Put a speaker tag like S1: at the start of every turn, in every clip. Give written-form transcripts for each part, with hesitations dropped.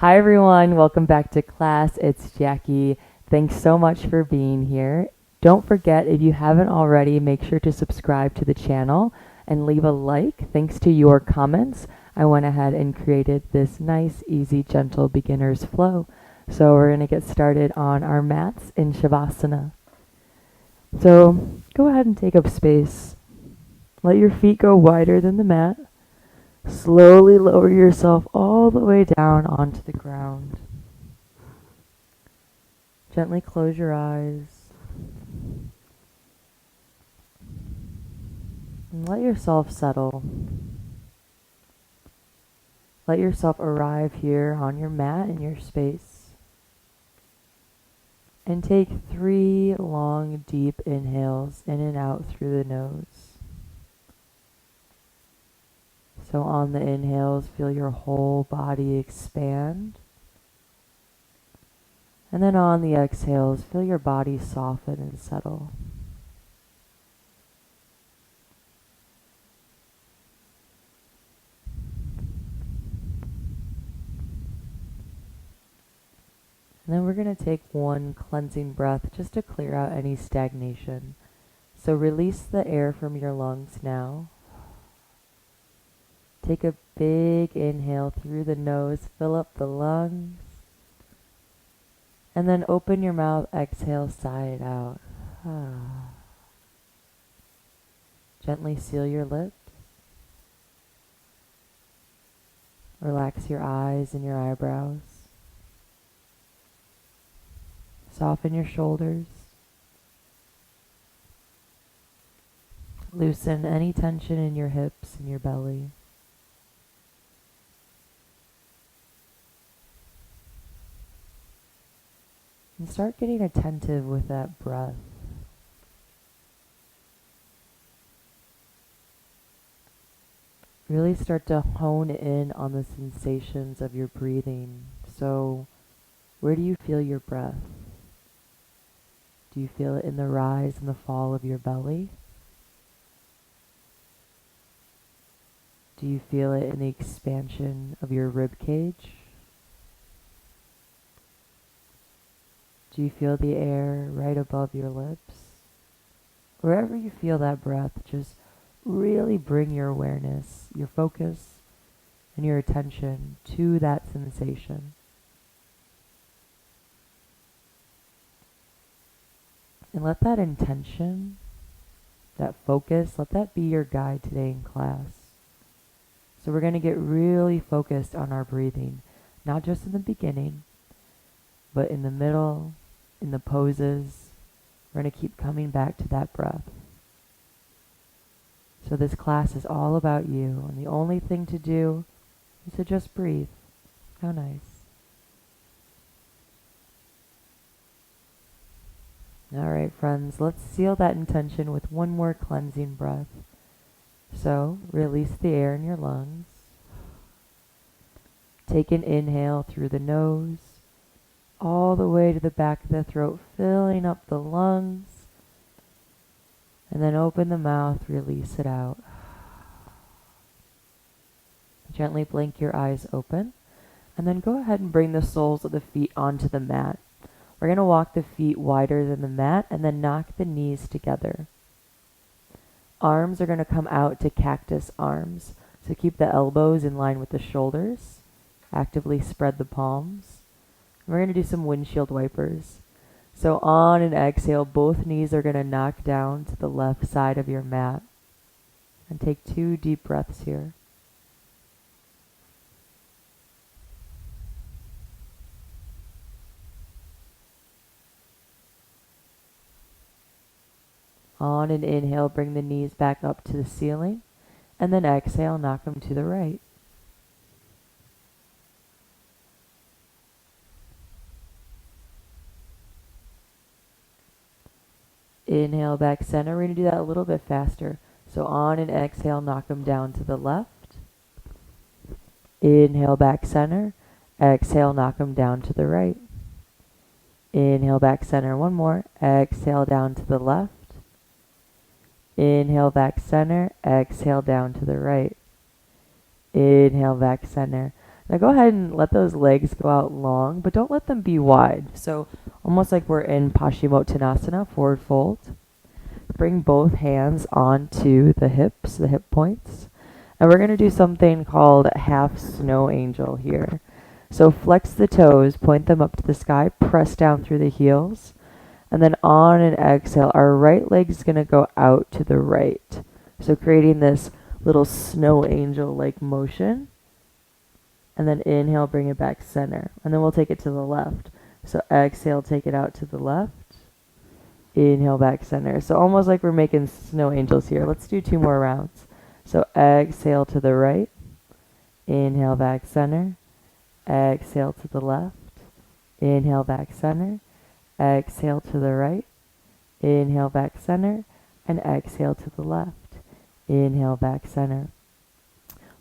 S1: Hi everyone, welcome back to class. It's Jackie. Thanks so much for being here. Don't forget, if you haven't already, make sure to subscribe to the channel and leave a like. Thanks to your comments, I went ahead and created this nice, easy, gentle beginner's flow. So we're going to get started on our mats in Shavasana. So go ahead and take up space. Let your feet go wider than the mat. Slowly lower yourself all the way down onto the ground. Gently close your eyes. And let yourself settle. Let yourself arrive here on your mat in your space. And take 3 long, deep inhales in and out through the nose. So on the inhales, feel your whole body expand. And then on the exhales, feel your body soften and settle. And then we're going to take 1 cleansing breath just to clear out any stagnation. So release the air from your lungs now. Take a big inhale through the nose, fill up the lungs. And then open your mouth, exhale, sigh it out. Gently seal your lips. Relax your eyes and your eyebrows. Soften your shoulders. Loosen any tension in your hips and your belly. And start getting attentive with that breath. Really start to hone in on the sensations of your breathing. So, where do you feel your breath? Do you feel it in the rise and the fall of your belly? Do you feel it in the expansion of your rib cage? Do you feel the air right above your lips? Wherever you feel that breath, just really bring your awareness, your focus, and your attention to that sensation. And let that intention, that focus, let that be your guide today in class. So we're going to get really focused on our breathing, not just in the beginning, but in the middle, in the poses. We're going to keep coming back to that breath. So this class is all about you, and the only thing to do is to just breathe. How nice. All right, friends, let's seal that intention with 1 more cleansing breath. So release the air in your lungs. Take an inhale through the nose, all the way to the back of the throat, filling up the lungs. And then open the mouth, release it out. Gently blink your eyes open. And then go ahead and bring the soles of the feet onto the mat. We're going to walk the feet wider than the mat and then knock the knees together. Arms are going to come out to cactus arms. So keep the elbows in line with the shoulders. Actively spread the palms. We're going to do some windshield wipers. So on an exhale, both knees are going to knock down to the left side of your mat. And take 2 deep breaths here. On an inhale, bring the knees back up to the ceiling. And then exhale, knock them to the right. Inhale back center. We're going to do that a little bit faster. So on an exhale, knock them down to the left. Inhale back center. Exhale, knock them down to the right. Inhale back center. 1 more. Exhale down to the left. Inhale back center. Exhale down to the right. Inhale back center. Now go ahead and let those legs go out long, but don't let them be wide. So almost like we're in Paschimottanasana, forward fold. Bring both hands onto the hips, the hip points. And we're going to do something called half snow angel here. So flex the toes, point them up to the sky, press down through the heels. And then on an exhale, our right leg is going to go out to the right. So creating this little snow angel-like motion. And then inhale, bring it back center. And then we'll take it to the left. So exhale, take it out to the left. Inhale, back center. So almost like we're making snow angels here. Let's do 2 more rounds. So exhale to the right. Inhale, back center. Exhale to the left. Inhale, back center. Exhale to the right. Inhale, back center. And exhale to the left. Inhale, back center.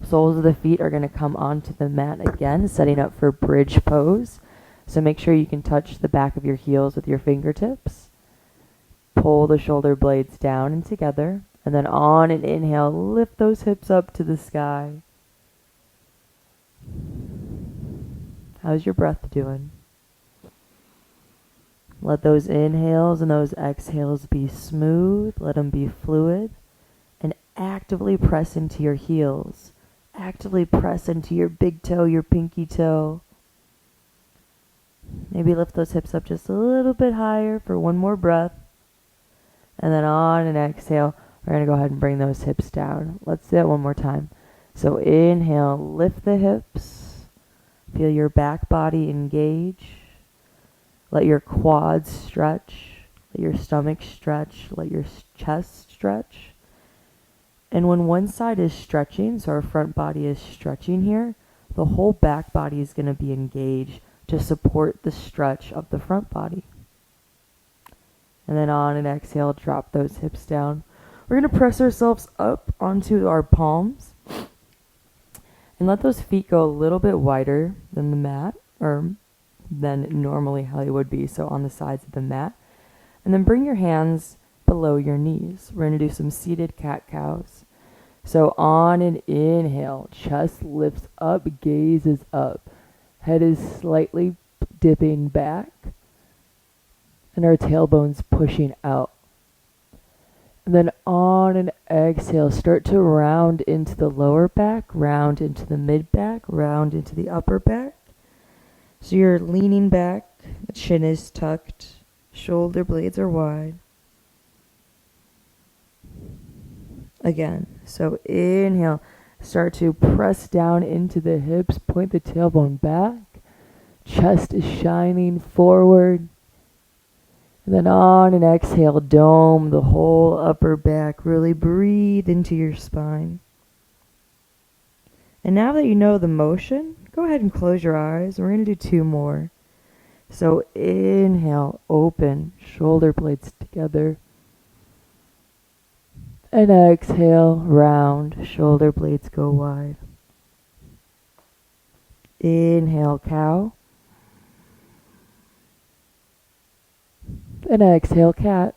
S1: Soles of the feet are going to come onto the mat again, setting up for bridge pose. So make sure you can touch the back of your heels with your fingertips. Pull the shoulder blades down and together. And then on an inhale, lift those hips up to the sky. How's your breath doing? Let those inhales and those exhales be smooth. Let them be fluid. And actively press into your heels. Actively press into your big toe, your pinky toe. Maybe lift those hips up just a little bit higher for 1 more breath. And then on an exhale, we're going to go ahead and bring those hips down. Let's do that 1 more time. So inhale, lift the hips. Feel your back body engage. Let your quads stretch. Let your stomach stretch. Let your chest stretch. And when one side is stretching, so our front body is stretching here, the whole back body is going to be engaged to support the stretch of the front body. And then on an exhale, drop those hips down. We're going to press ourselves up onto our palms and let those feet go a little bit wider than the mat, or than normally how they would be, so on the sides of the mat. And then bring your hands below your knees. We're going to do some seated cat-cows. So on an inhale, chest lifts up, gaze is up. Head is slightly dipping back. And our tailbone's pushing out. And then on an exhale, start to round into the lower back, round into the mid back, round into the upper back. So you're leaning back, the chin is tucked, shoulder blades are wide. Again, so inhale, start to press down into the hips, point the tailbone back, chest is shining forward. And then on an exhale, dome the whole upper back, really breathe into your spine. And now that you know the motion, go ahead and close your eyes. We're going to do 2 more. So inhale, open, shoulder blades together. And exhale, round, shoulder blades go wide. Inhale, cow. And exhale, cat.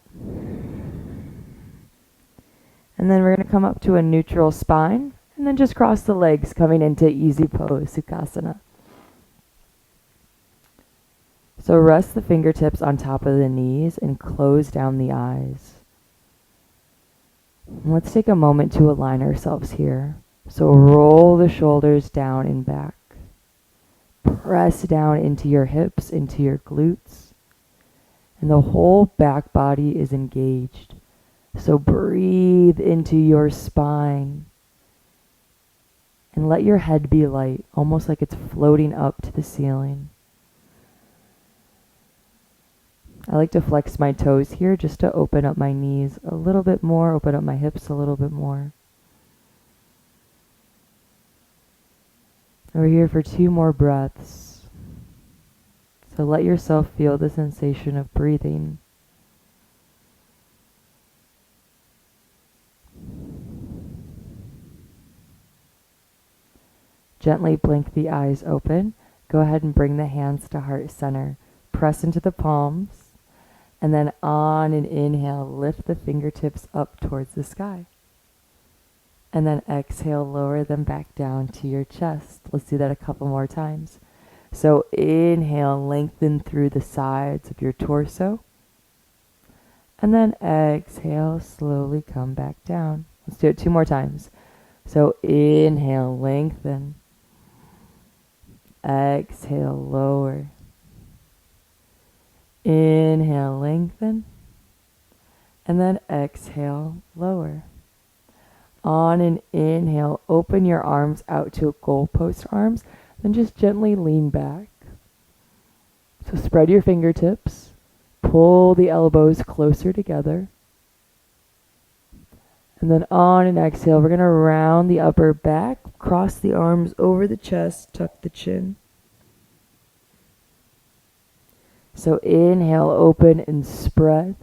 S1: And then we're going to come up to a neutral spine. And then just cross the legs, coming into easy pose, Sukhasana. So rest the fingertips on top of the knees and close down the eyes. Let's take a moment to align ourselves here. So roll the shoulders down and back. Press down into your hips, into your glutes. And the whole back body is engaged. So breathe into your spine. And let your head be light, almost like it's floating up to the ceiling. I like to flex my toes here just to open up my knees a little bit more, open up my hips a little bit more. And we're here for 2 more breaths. So let yourself feel the sensation of breathing. Gently blink the eyes open. Go ahead and bring the hands to heart center. Press into the palms. And then on an inhale, lift the fingertips up towards the sky. And then exhale, lower them back down to your chest. Let's do that a couple more times. So inhale, lengthen through the sides of your torso. And then exhale, slowly come back down. Let's do it 2 more times. So inhale, lengthen. Exhale, lower. Inhale, lengthen. And then exhale, lower. On an inhale, open your arms out to goalpost arms, then just gently lean back. So spread your fingertips, pull the elbows closer together. And then on an exhale, we're going to round the upper back, cross the arms over the chest, tuck the chin. So inhale, open and spread.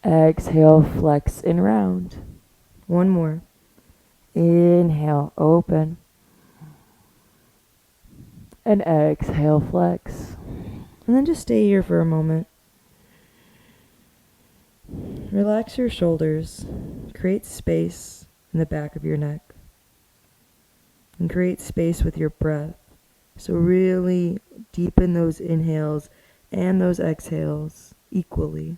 S1: Exhale, flex and round. 1 more. Inhale, open. And exhale, flex. And then just stay here for a moment. Relax your shoulders. Create space in the back of your neck. And create space with your breath. So really deepen those inhales and those exhales equally.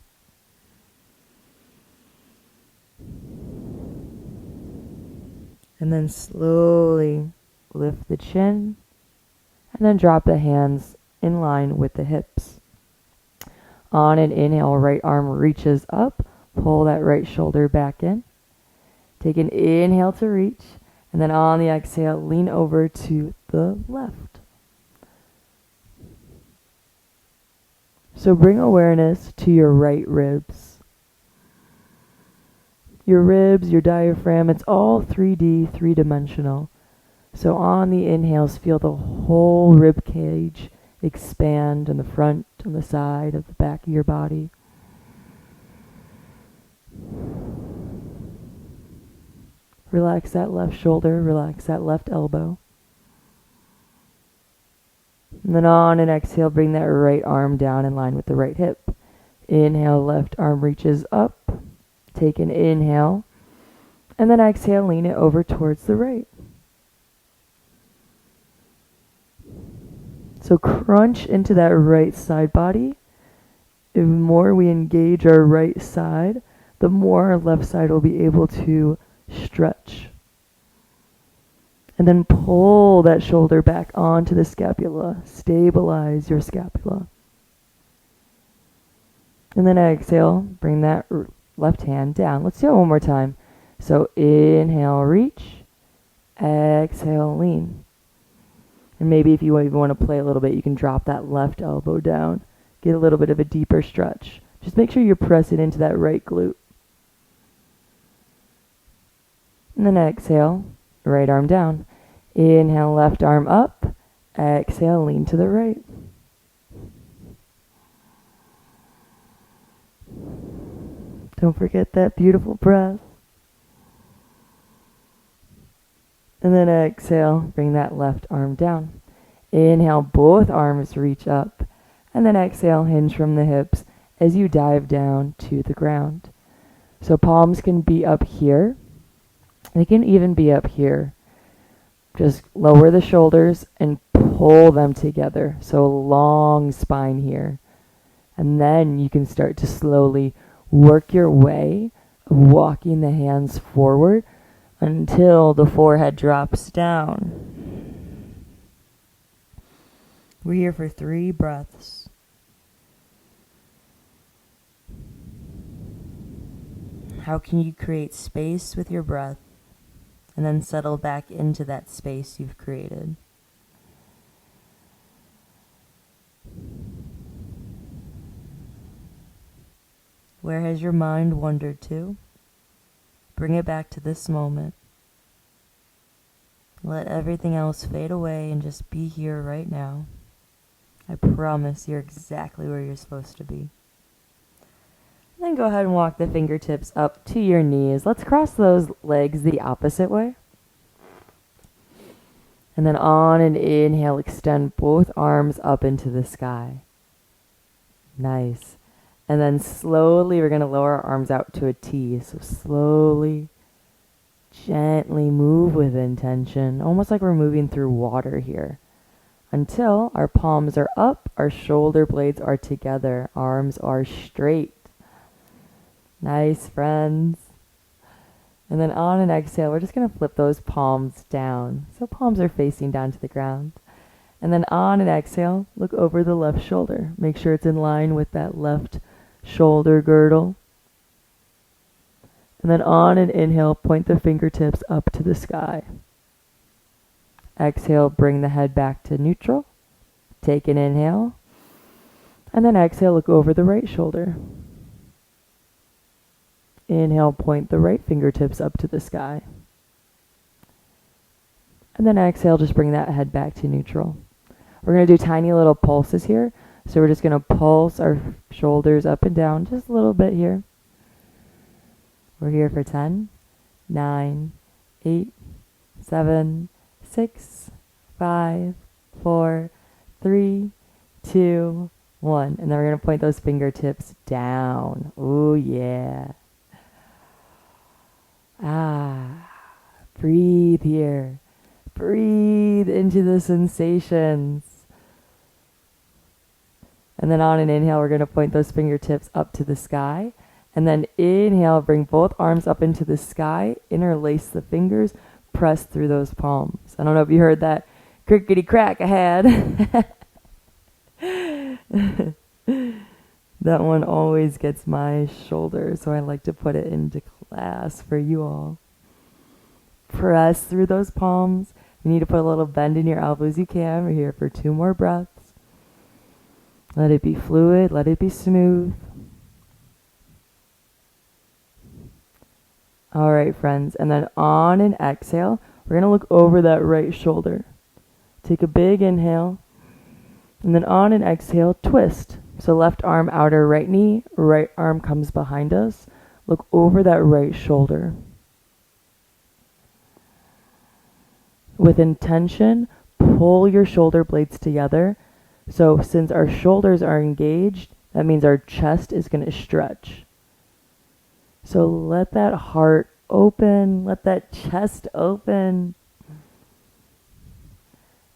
S1: And then slowly lift the chin and then drop the hands in line with the hips. On an inhale, right arm reaches up, pull that right shoulder back in. Take an inhale to reach, and then on the exhale, lean over to the left. So bring awareness to your right ribs. Your ribs, your diaphragm, it's all 3D, 3-dimensional. So on the inhales, feel the whole rib cage expand on the front, on the side, of the back of your body. Relax that left shoulder, relax that left elbow. And then on an exhale, bring that right arm down in line with the right hip. Inhale, left arm reaches up. Take an inhale, and then exhale, lean it over towards the right. So crunch into that right side body. The more we engage our right side, the more our left side will be able to stretch. And then pull that shoulder back onto the scapula. Stabilize your scapula. And then exhale, bring that left hand down. Let's do it 1 more time. So inhale, reach. Exhale, lean. And maybe if you even want to play a little bit, you can drop that left elbow down. Get a little bit of a deeper stretch. Just make sure you're pressing into that right glute. And then exhale, right arm down. Inhale, left arm up. Exhale, lean to the right. Don't forget that beautiful breath. And then exhale, bring that left arm down. Inhale, both arms reach up. And then exhale, hinge from the hips as you dive down to the ground. So palms can be up here. They can even be up here. Just lower the shoulders and pull them together. So a long spine here. And then you can start to slowly work your way, walking the hands forward until the forehead drops down. We're here for 3 breaths. How can you create space with your breath and then settle back into that space you've created? Where has your mind wandered to? Bring it back to this moment. Let everything else fade away and just be here right now. I promise you're exactly where you're supposed to be. Then go ahead and walk the fingertips up to your knees. Let's cross those legs the opposite way. And then on an inhale, extend both arms up into the sky. Nice. And then slowly we're going to lower our arms out to a T. So slowly, gently move with intention, almost like we're moving through water here, until our palms are up, our shoulder blades are together, arms are straight. Nice, friends. And then on an exhale, we're just going to flip those palms down. So palms are facing down to the ground. And then on an exhale, look over the left shoulder. Make sure it's in line with that left shoulder girdle. And then on an inhale, point the fingertips up to the sky. Exhale, bring the head back to neutral. Take an inhale. And then exhale, look over the right shoulder. Inhale, point the right fingertips up to the sky. And then exhale, just bring that head back to neutral. We're going to do tiny little pulses here. So we're just going to pulse our shoulders up and down just a little bit here. We're here for 10, 9, 8, 7, 6, 5, 4, 3, 2, 1. And then we're going to point those fingertips down. Oh, yeah. Breathe here. Breathe into the sensations. And then on an inhale, we're going to point those fingertips up to the sky. And then inhale, bring both arms up into the sky, interlace the fingers, press through those palms. I don't know if you heard that crickety crack I had. That one always gets my shoulder, so I like to put it into class for you all. Press through those palms. You need to put a little bend in your elbows, you can. We're here for 2 more breaths. Let it be fluid, let it be smooth. All right, friends, and then on an exhale, we're going to look over that right shoulder. Take a big inhale, and then on an exhale, twist. So left arm outer right knee, right arm comes behind us. Look over that right shoulder. With intention, pull your shoulder blades together. So since our shoulders are engaged, that means our chest is going to stretch. So let that heart open, let that chest open.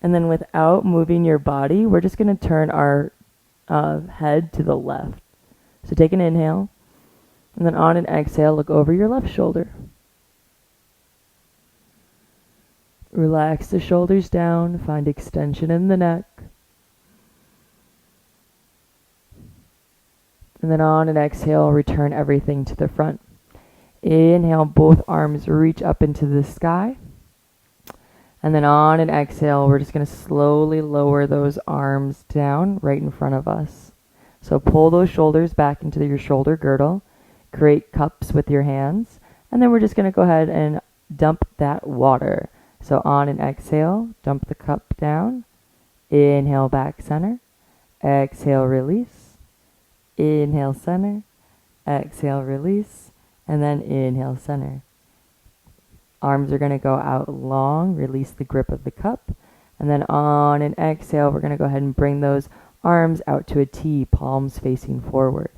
S1: And then without moving your body, we're just going to turn our head to the left. So take an inhale, and then on an exhale, look over your left shoulder. Relax the shoulders down, find extension in the neck. And then on an exhale, return everything to the front. Inhale, both arms reach up into the sky. And then on an exhale, we're just going to slowly lower those arms down right in front of us. So pull those shoulders back into your shoulder girdle. Create cups with your hands. And then we're just going to go ahead and dump that water. So on an exhale, dump the cup down. Inhale, back center. Exhale, release. Inhale, center. Exhale, release. And then inhale, center. Arms are going to go out long. Release the grip of the cup. And then on an exhale, we're going to go ahead and bring those arms out to a T, palms facing forward.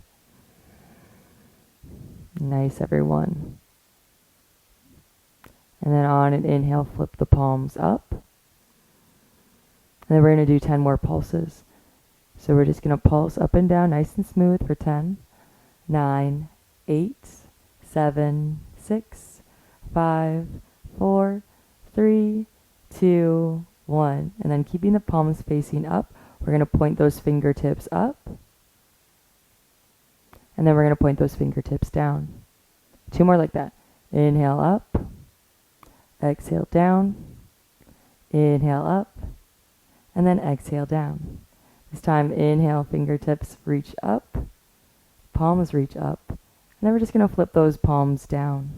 S1: Nice, everyone. And then on an inhale, flip the palms up. And then we're going to do 10 more pulses. So we're just going to pulse up and down nice and smooth for 10, 9, 8, 7, 6, 5, 4, 3, 2, 1. And then keeping the palms facing up, we're going to point those fingertips up. And then we're going to point those fingertips down. 2 more like that. Inhale up. Exhale down. Inhale up. And then exhale down. This time, inhale, fingertips reach up. Palms reach up. And then we're just going to flip those palms down.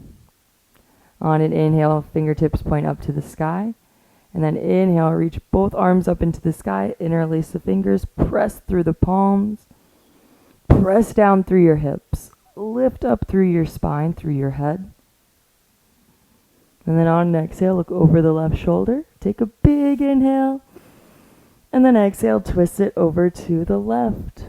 S1: On an inhale, fingertips point up to the sky. And then inhale, reach both arms up into the sky. Interlace the fingers. Press through the palms. Press down through your hips. Lift up through your spine, through your head. And then on an exhale, look over the left shoulder. Take a big inhale. And then exhale, twist it over to the left.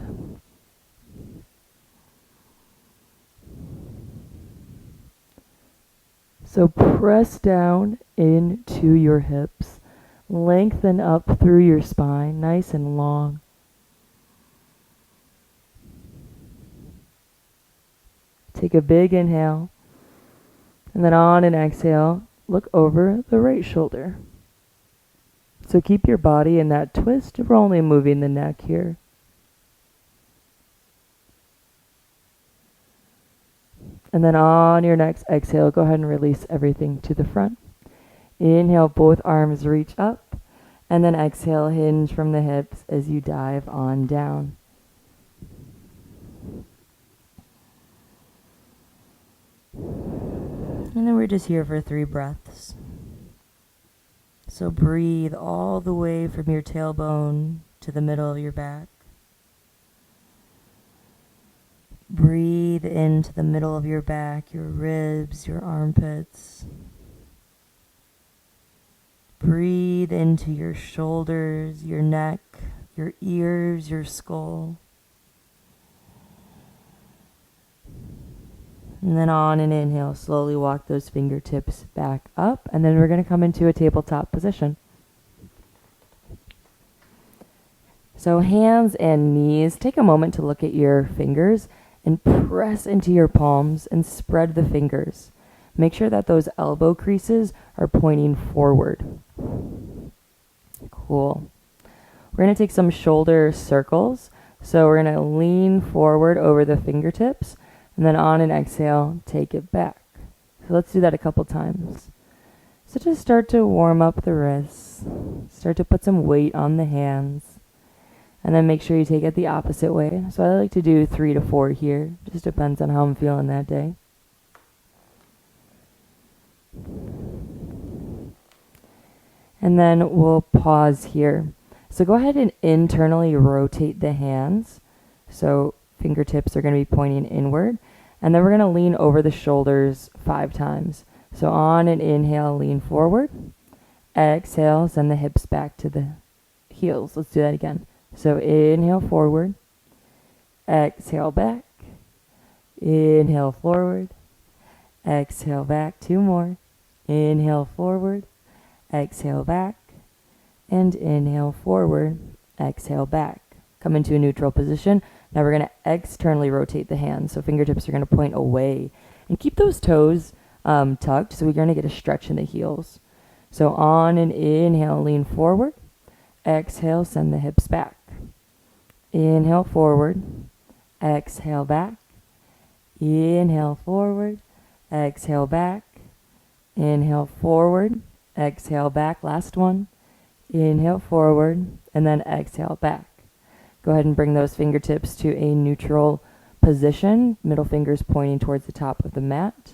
S1: So press down into your hips. Lengthen up through your spine, nice and long. Take a big inhale. And then on an exhale, look over the right shoulder. So keep your body in that twist. We're only moving the neck here. And then on your next exhale, go ahead and release everything to the front. Inhale, both arms reach up. And then exhale, hinge from the hips as you dive on down. And then we're just here for 3 breaths. So breathe all the way from your tailbone to the middle of your back. Breathe into the middle of your back, your ribs, your armpits. Breathe into your shoulders, your neck, your ears, your skull. And then on an inhale, slowly walk those fingertips back up. And then we're going to come into a tabletop position. So hands and knees, take a moment to look at your fingers and press into your palms and spread the fingers. Make sure that those elbow creases are pointing forward. Cool. We're going to take some shoulder circles. So we're going to lean forward over the fingertips. And then on an exhale, take it back. So let's do that a couple times. So just start to warm up the wrists. Start to put some weight on the hands. And then make sure you take it the opposite way. So I like to do 3 to 4 here. Just depends on how I'm feeling that day. And then we'll pause here. So go ahead and internally rotate the hands. So fingertips are going to be pointing inward. And then we're going to lean over the shoulders 5 times. So on an inhale, lean forward. Exhale, send the hips back to the heels. Let's do that again. So inhale forward. Exhale back. Inhale forward. Exhale back. 2 more. Inhale forward. Exhale back. And inhale forward. Exhale back. Come into a neutral position. Now we're going to externally rotate the hands. So fingertips are going to point away. And keep those toes tucked. So we're going to get a stretch in the heels. So on an inhale, lean forward. Exhale, send the hips back. Inhale forward. Exhale back. Inhale forward. Exhale back. Inhale forward. Exhale back. Last one. Inhale forward. And then exhale back. Go ahead and bring those fingertips to a neutral position. Middle fingers pointing towards the top of the mat.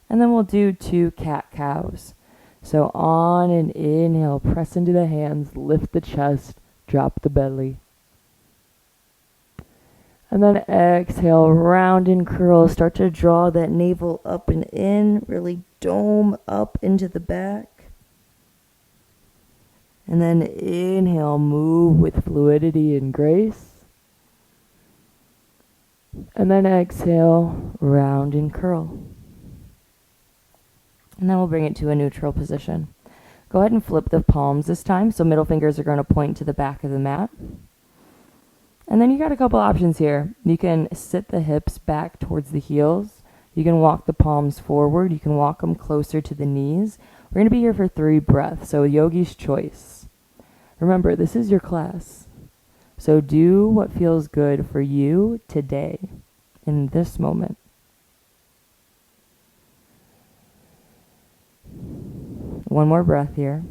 S1: And then we'll do 2 cat-cows. So on an inhale, press into the hands, lift the chest, drop the belly. And then exhale, round and curl. Start to draw that navel up and in. Really dome up into the back. And then inhale, move with fluidity and grace. And then exhale, round and curl. And then we'll bring it to a neutral position. Go ahead and flip the palms this time. So middle fingers are going to point to the back of the mat. And then you got a couple options here. You can sit the hips back towards the heels. You can walk the palms forward. You can walk them closer to the knees. We're going to be here for 3 breaths. So yogi's choice. Remember, this is your class. So do what feels good for you today, in this moment. One more breath here.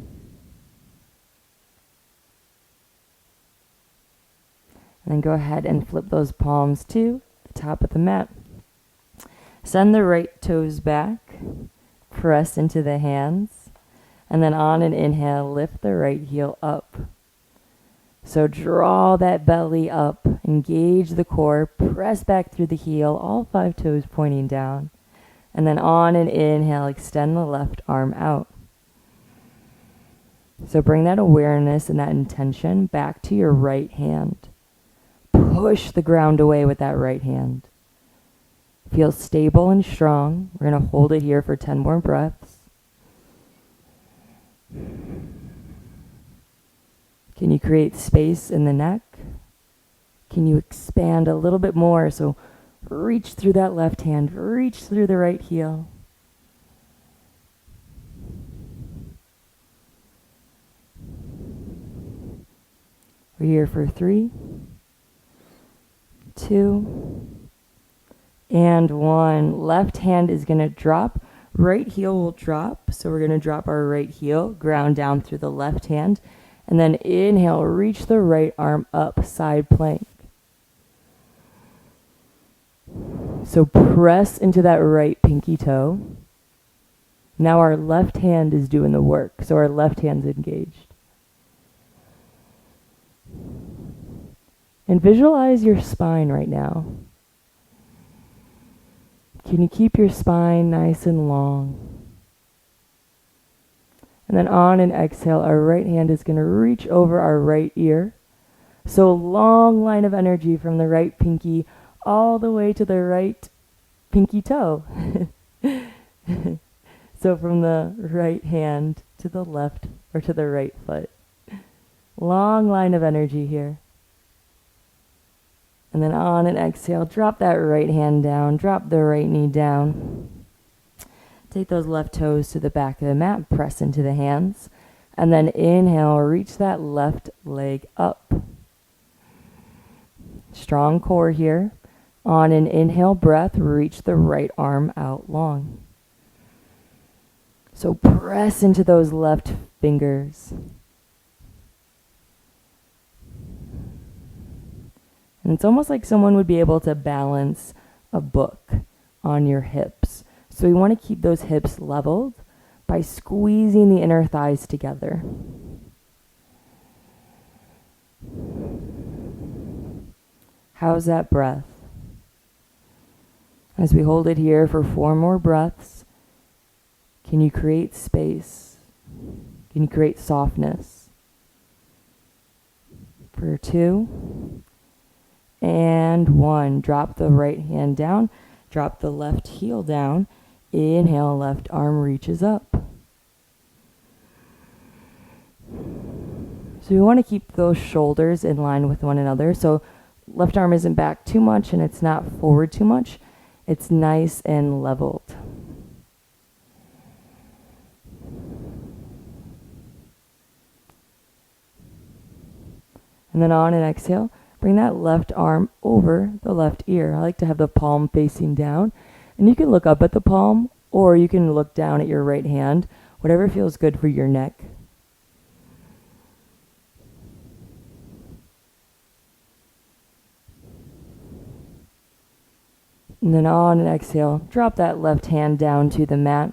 S1: And then go ahead and flip those palms to the top of the mat. Send the right toes back. Press into the hands. And then on an inhale, lift the right heel up. So draw that belly up. Engage the core. Press back through the heel. All 5 toes pointing down. And then on an inhale, extend the left arm out. So bring that awareness and that intention back to your right hand. Push the ground away with that right hand. Feel stable and strong. We're going to hold it here for 10 more breaths. Can you create space in the neck? Can you expand a little bit more? So reach through that left hand, reach through the right heel. We're here for 3, 2, and 1. Left hand is going to drop. Right heel will drop. So we're going to drop our right heel, ground down through the left hand. And then inhale, reach the right arm up, side plank. So press into that right pinky toe. Now our left hand is doing the work. So our left hand's engaged. And visualize your spine right now. Can you keep your spine nice and long? And then on an exhale, our right hand is going to reach over our right ear. So long line of energy from the right pinky all the way to the right pinky toe. So from the right hand to the left or to the right foot. Long line of energy here. And then on an exhale, drop that right hand down, drop the right knee down. Take those left toes to the back of the mat, press into the hands. And then inhale, reach that left leg up. Strong core here. On an inhale breath, reach the right arm out long. So press into those left fingers. And it's almost like someone would be able to balance a book on your hips. So we want to keep those hips leveled by squeezing the inner thighs together. How's that breath? As we hold it here for 4 more breaths, can you create space? Can you create softness? For 2 and 1. Drop the right hand down, drop the left heel down. Inhale, left arm reaches up. So we want to keep those shoulders in line with one another. So left arm isn't back too much and it's not forward too much. It's nice and leveled. And then on an exhale, bring that left arm over the left ear. I like to have the palm facing down. And you can look up at the palm, or you can look down at your right hand, whatever feels good for your neck. And then on an exhale, drop that left hand down to the mat.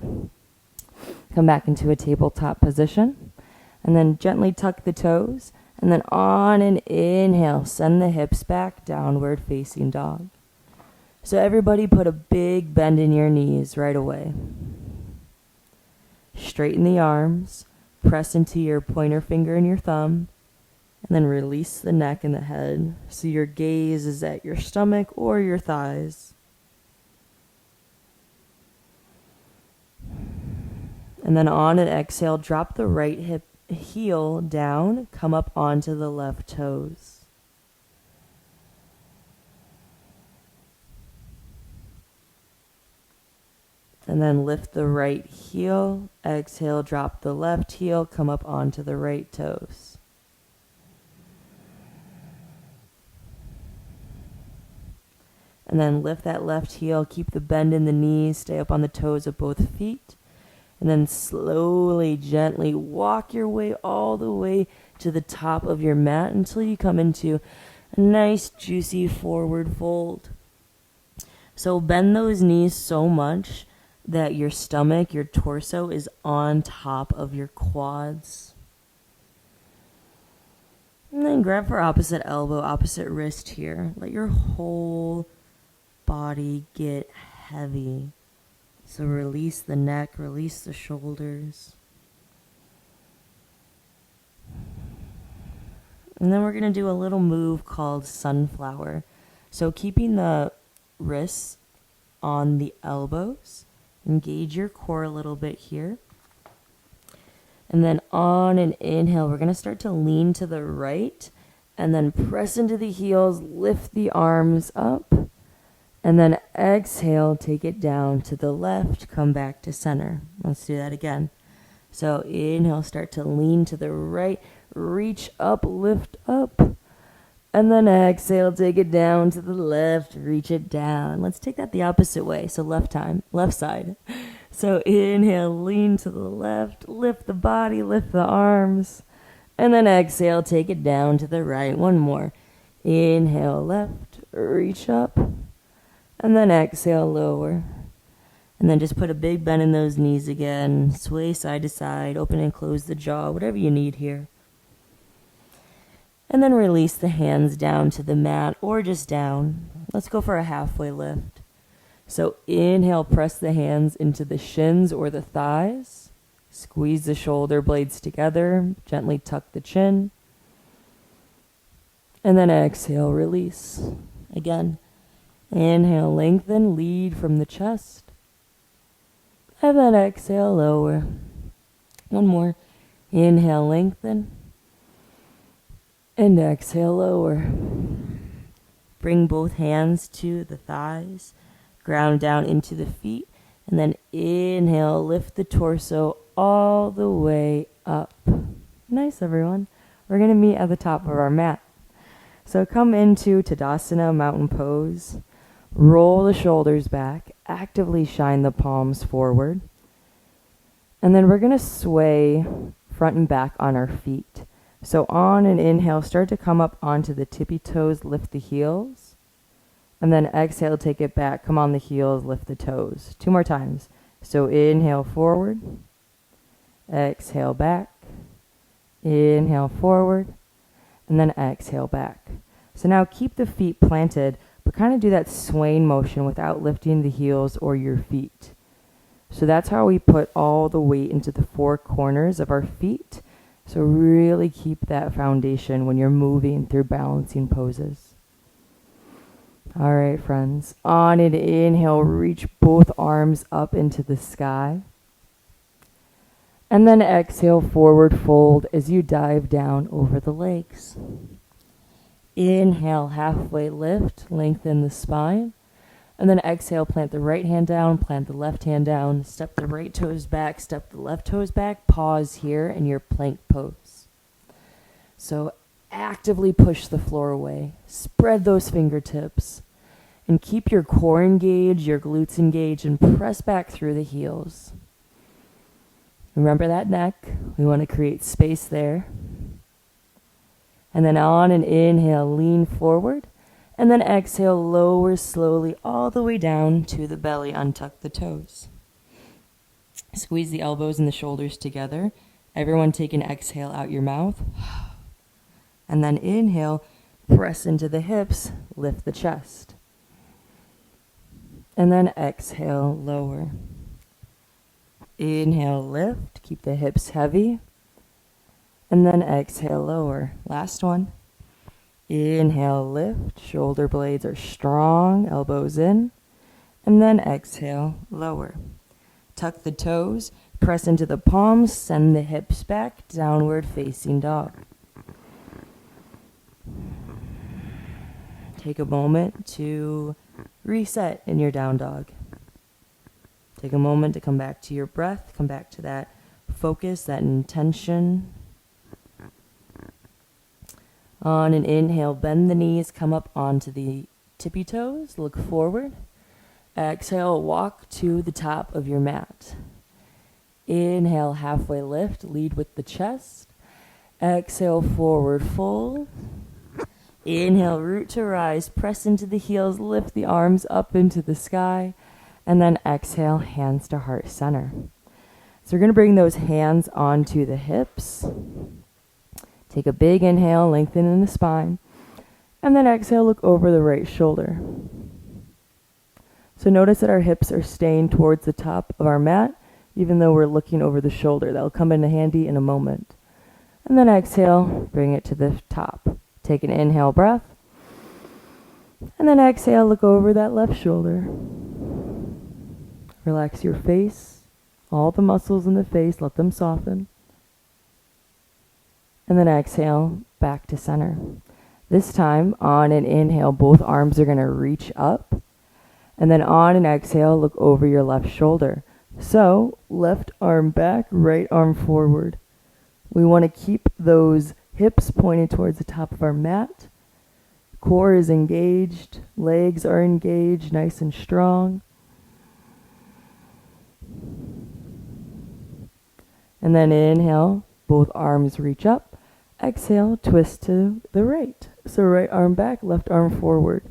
S1: Come back into a tabletop position. And then gently tuck the toes. And then on an inhale, send the hips back, downward facing dog. So everybody put a big bend in your knees right away. Straighten the arms, press into your pointer finger and your thumb, and then release the neck and the head so your gaze is at your stomach or your thighs. And then on an exhale, drop the right hip heel down, come up onto the left toes. And then lift the right heel, exhale, drop the left heel, come up onto the right toes. And then lift that left heel, keep the bend in the knees, stay up on the toes of both feet. And then slowly, gently walk your way all the way to the top of your mat until you come into a nice, juicy forward fold. So bend those knees so much that your stomach, your torso is on top of your quads. And then grab for opposite elbow, opposite wrist here. Let your whole body get heavy. So release the neck, release the shoulders. And then we're going to do a little move called sunflower. So keeping the wrists on the elbows. Engage your core a little bit here. And then on an inhale, we're going to start to lean to the right and then press into the heels, lift the arms up. And then exhale, take it down to the left, come back to center. Let's do that again. So inhale, start to lean to the right, reach up, lift up. And then exhale, take it down to the left, reach it down. Let's take that the opposite way. So left side. So inhale, lean to the left, lift the body, lift the arms. And then exhale, take it down to the right. One more. Inhale, left, reach up. And then exhale, lower. And then just put a big bend in those knees again. Sway side to side, open and close the jaw, whatever you need here. And then release the hands down to the mat or just down. Let's go for a halfway lift. So inhale, press the hands into the shins or the thighs. Squeeze the shoulder blades together. Gently tuck the chin. And then exhale, release. Again, inhale, lengthen, lead from the chest. And then exhale, lower. One more. Inhale, lengthen. And exhale, lower. Bring both hands to the thighs. Ground down into the feet. And then inhale, lift the torso all the way up. Nice, everyone. We're going to meet at the top of our mat. So come into Tadasana, mountain pose. Roll the shoulders back. Actively shine the palms forward. And then we're going to sway front and back on our feet. So on an inhale, start to come up onto the tippy toes, lift the heels. And then exhale, take it back, come on the heels, lift the toes. 2 more times. So inhale forward. Exhale back. Inhale forward. And then exhale back. So now keep the feet planted, but kind of do that swaying motion without lifting the heels or your feet. So that's how we put all the weight into the 4 corners of our feet. So really keep that foundation when you're moving through balancing poses. All right, friends. On an inhale, reach both arms up into the sky. And then exhale, forward fold as you dive down over the legs. Inhale, halfway lift, lengthen the spine. And then exhale, plant the right hand down, plant the left hand down, step the right toes back, step the left toes back, pause here in your plank pose. So actively push the floor away, spread those fingertips, and keep your core engaged, your glutes engaged, and press back through the heels. Remember that neck, we want to create space there. And then on an inhale, lean forward. And then exhale, lower slowly all the way down to the belly. Untuck the toes. Squeeze the elbows and the shoulders together. Everyone take an exhale out your mouth. And then inhale, press into the hips, lift the chest. And then exhale, lower. Inhale, lift, keep the hips heavy. And then exhale, lower. Last one. Inhale, lift, shoulder blades are strong, elbows in. And then exhale, lower. Tuck the toes, press into the palms, send the hips back, downward facing dog. Take a moment to reset in your down dog. Take a moment to come back to your breath, come back to that focus, that intention. On an inhale, bend the knees, come up onto the tippy toes, look forward. Exhale, walk to the top of your mat. Inhale, halfway lift, lead with the chest. Exhale, forward fold. Inhale, root to rise, press into the heels, lift the arms up into the sky. And then exhale, hands to heart center. So we're going to bring those hands onto the hips. Take a big inhale, lengthen in the spine. And then exhale, look over the right shoulder. So notice that our hips are staying towards the top of our mat, even though we're looking over the shoulder. That'll come in handy in a moment. And then exhale, bring it to the top. Take an inhale breath. And then exhale, look over that left shoulder. Relax your face, all the muscles in the face, let them soften. And then exhale, back to center. This time, on an inhale, both arms are going to reach up. And then on an exhale, look over your left shoulder. So, left arm back, right arm forward. We want to keep those hips pointed towards the top of our mat. Core is engaged, legs are engaged, nice and strong. And then inhale, both arms reach up. Exhale, twist to the right. So right arm back, left arm forward.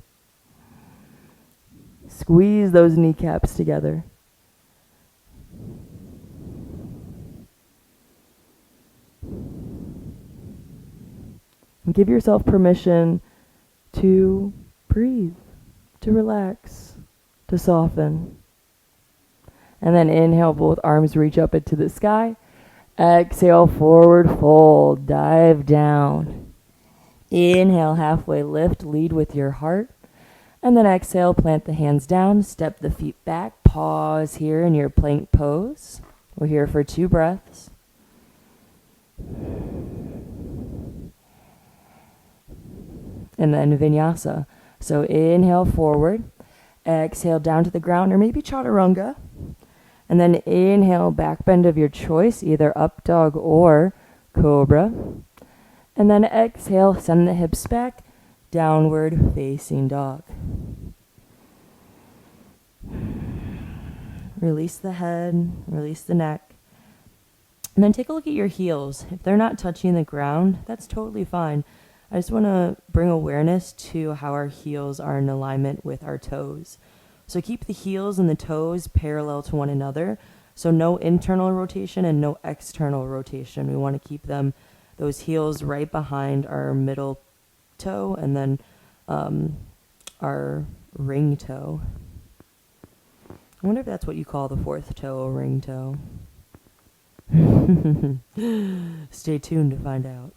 S1: Squeeze those kneecaps together. And give yourself permission to breathe, to relax, to soften. And then inhale, both arms reach up into the sky. Exhale, forward fold, dive down. Inhale, halfway lift, lead with your heart. And then exhale, plant the hands down, step the feet back, pause here in your plank pose. We're here for 2 breaths. And then Vinyasa. So inhale forward, exhale down to the ground, or maybe chaturanga. And then inhale, back bend of your choice, either up dog or cobra. And then exhale, send the hips back, downward facing dog. Release the head, release the neck. And then take a look at your heels. If they're not touching the ground, that's totally fine. I just want to bring awareness to how our heels are in alignment with our toes. So keep the heels and the toes parallel to one another. So no internal rotation and no external rotation. We want to keep those heels right behind our middle toe and then our ring toe. I wonder if that's what you call the 4th toe, a ring toe. Stay tuned to find out.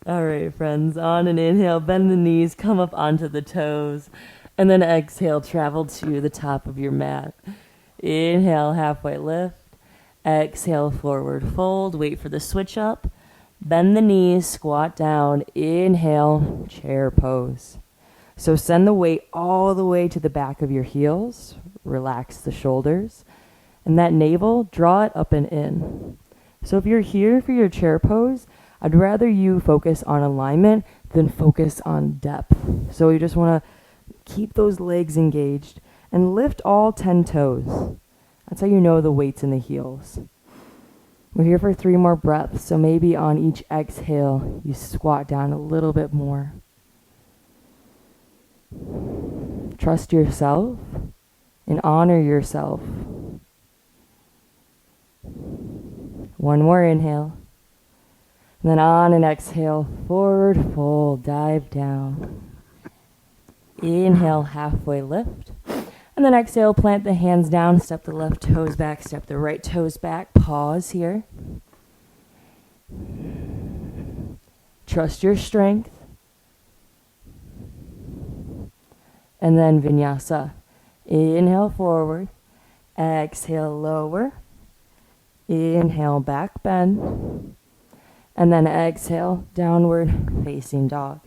S1: All right, friends. On an inhale, bend the knees, come up onto the toes. And then exhale, travel to the top of your mat. Inhale, halfway lift. Exhale, forward fold. Wait for the switch up. Bend the knees, squat down. Inhale, chair pose. So send the weight all the way to the back of your heels. Relax the shoulders. And that navel, draw it up and in. So if you're here for your chair pose, I'd rather you focus on alignment than focus on depth. So you just want to keep those legs engaged and lift all 10 toes. That's how you know the weight's in the heels. We're here for 3 more breaths, so maybe on each exhale, you squat down a little bit more. Trust yourself and honor yourself. 1 more inhale. And then on an exhale, forward fold, dive down. Inhale, halfway lift. And then exhale, plant the hands down, step the left toes back, step the right toes back. Pause here. Trust your strength. And then Vinyasa. Inhale, forward. Exhale, lower. Inhale, back bend. And then exhale, downward facing dog.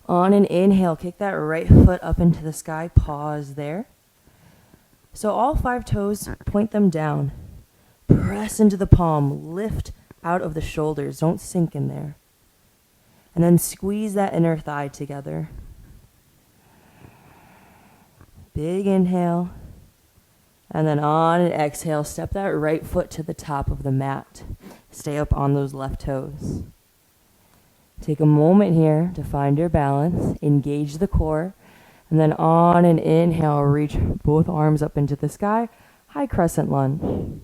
S1: On an inhale, kick that right foot up into the sky. Pause there. So all 5 toes, point them down. Press into the palm. Lift out of the shoulders. Don't sink in there. And then squeeze that inner thigh together. Big inhale. And then on an exhale, step that right foot to the top of the mat. Stay up on those left toes. Take a moment here to find your balance. Engage the core. And then on an inhale, reach both arms up into the sky. High crescent lunge.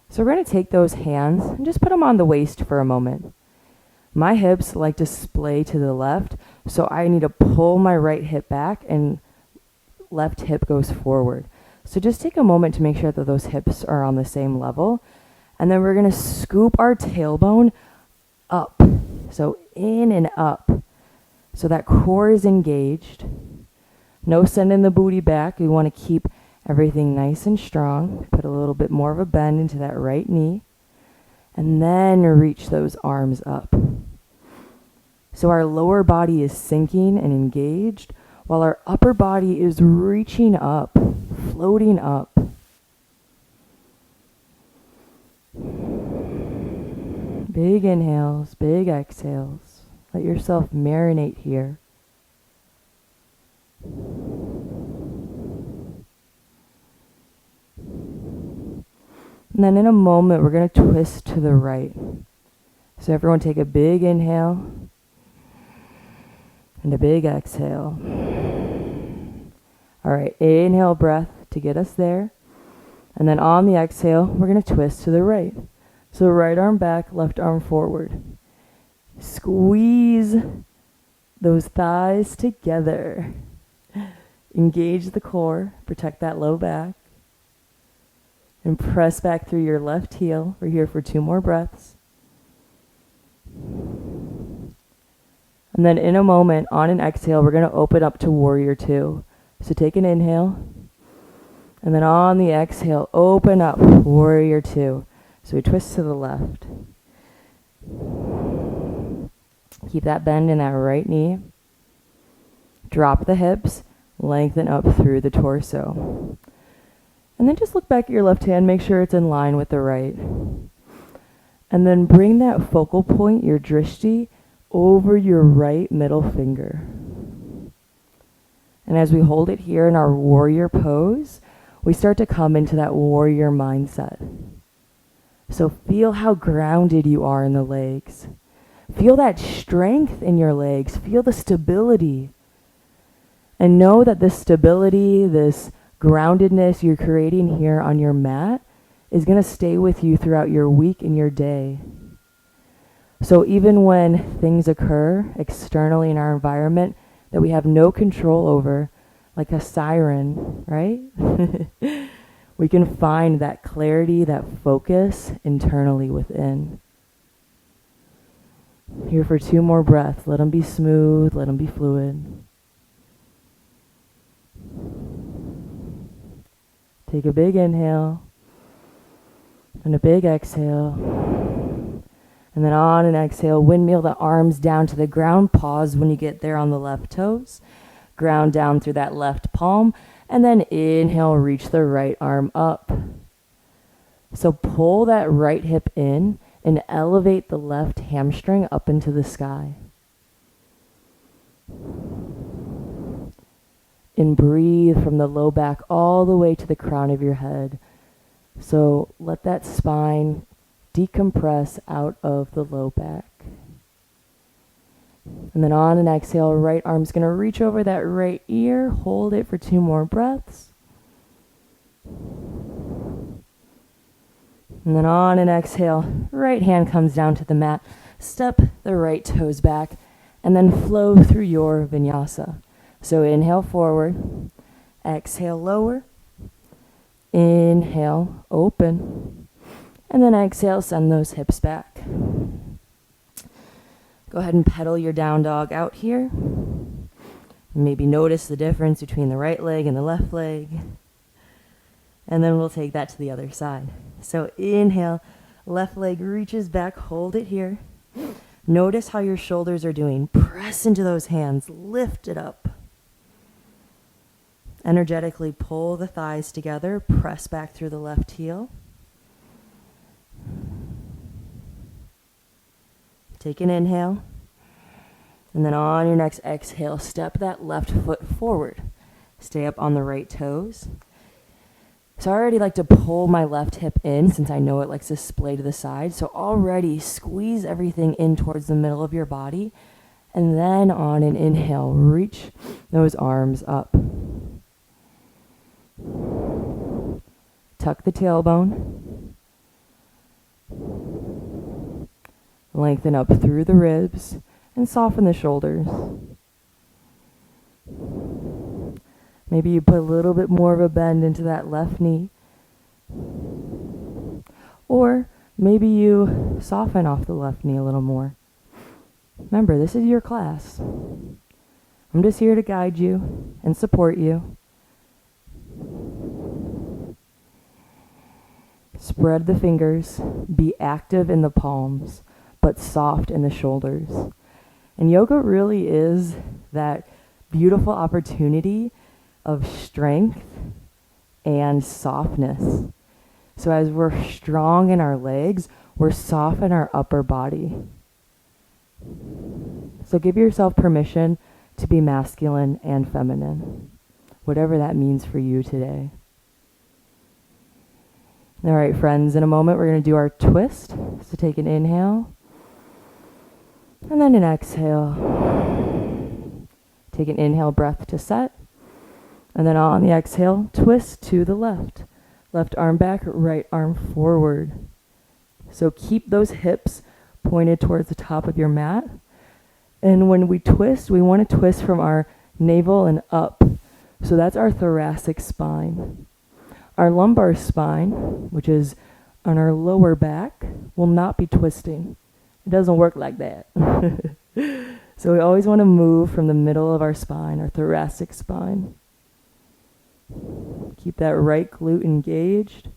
S1: So we're going to take those hands and just put them on the waist for a moment. My hips like to splay to the left, so I need to pull my right hip back and left hip goes forward. So just take a moment to make sure that those hips are on the same level. And then we're going to scoop our tailbone up. So in and up. So that core is engaged. No sending the booty back. We want to keep everything nice and strong. Put a little bit more of a bend into that right knee. And then reach those arms up. So our lower body is sinking and engaged, while our upper body is reaching up, floating up. Big inhales, big exhales. Let yourself marinate here. And then in a moment, we're going to twist to the right. So everyone take a big inhale and a big exhale. All right, inhale breath to get us there. And then on the exhale, we're going to twist to the right. So right arm back, left arm forward. Squeeze those thighs together. Engage the core, protect that low back. And press back through your left heel. We're here for 2 more breaths. And then in a moment, on an exhale, we're going to open up to Warrior 2. So take an inhale. And then on the exhale, open up, Warrior 2. So we twist to the left. Keep that bend in that right knee. Drop the hips, lengthen up through the torso. And then just look back at your left hand, make sure it's in line with the right. And then bring that focal point, your drishti, over your right middle finger. And as we hold it here in our warrior pose, we start to come into that warrior mindset. So feel how grounded you are in the legs. Feel that strength in your legs. Feel the stability. And know that this stability, this groundedness you're creating here on your mat is going to stay with you throughout your week and your day. So even when things occur externally in our environment that we have no control over, like a siren, right? We can find that clarity, that focus internally within. Here for 2 more breaths. Let them be smooth, let them be fluid. Take a big inhale and a big exhale. And then on an exhale, windmill the arms down to the ground. Pause when you get there on the left toes. Ground down through that left palm. And then inhale, reach the right arm up. So pull that right hip in and elevate the left hamstring up into the sky. And breathe from the low back all the way to the crown of your head. So let that spine decompress out of the low back. And then on an exhale, right arm's going to reach over that right ear. Hold it for 2 more breaths. And then on an exhale, right hand comes down to the mat. Step the right toes back and then flow through your vinyasa. So inhale forward, exhale lower, inhale open, and then exhale send those hips back. Go ahead and pedal your down dog out here. Maybe notice the difference between the right leg and the left leg. And then we'll take that to the other side. So inhale, left leg reaches back, hold it here. Notice how your shoulders are doing. Press into those hands, lift it up. Energetically pull the thighs together, press back through the left heel. Take an inhale. And then on your next exhale, step that left foot forward. Stay up on the right toes. So I already like to pull my left hip in since I know it likes to splay to the side. So already squeeze everything in towards the middle of your body. And then on an inhale, reach those arms up. Tuck the tailbone. Lengthen up through the ribs and soften the shoulders. Maybe you put a little bit more of a bend into that left knee. Or maybe you soften off the left knee a little more. Remember, this is your class. I'm just here to guide you and support you. Spread the fingers, be active in the palms, but soft in the shoulders. And yoga really is that beautiful opportunity of strength and softness. So as we're strong in our legs, we're soft in our upper body. So give yourself permission to be masculine and feminine, whatever that means for you today. All right, friends, in a moment we're going to do our twist. So take an inhale and then an exhale. Take an inhale breath to set. And then on the exhale, twist to the left. Left arm back, right arm forward. So keep those hips pointed towards the top of your mat. And when we twist, we want to twist from our navel and up. So that's our thoracic spine. Our lumbar spine, which is on our lower back, will not be twisting. It doesn't work like that. So we always want to move from the middle of our spine, our thoracic spine. Keep that right glute engaged.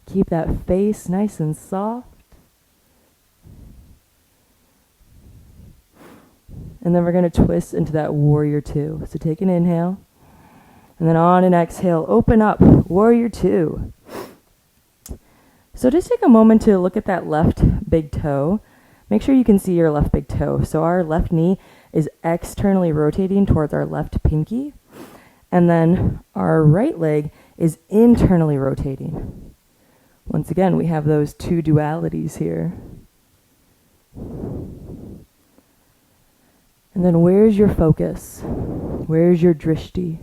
S1: Keep that face nice and soft. And then we're going to twist into that warrior two. So take an inhale. And then on an exhale, open up, warrior two. So just take a moment to look at that left big toe. Make sure you can see your left big toe. So our left knee is externally rotating towards our left pinky. And then our right leg is internally rotating. Once again, we have those two dualities here. And then where's your focus? Where's your drishti?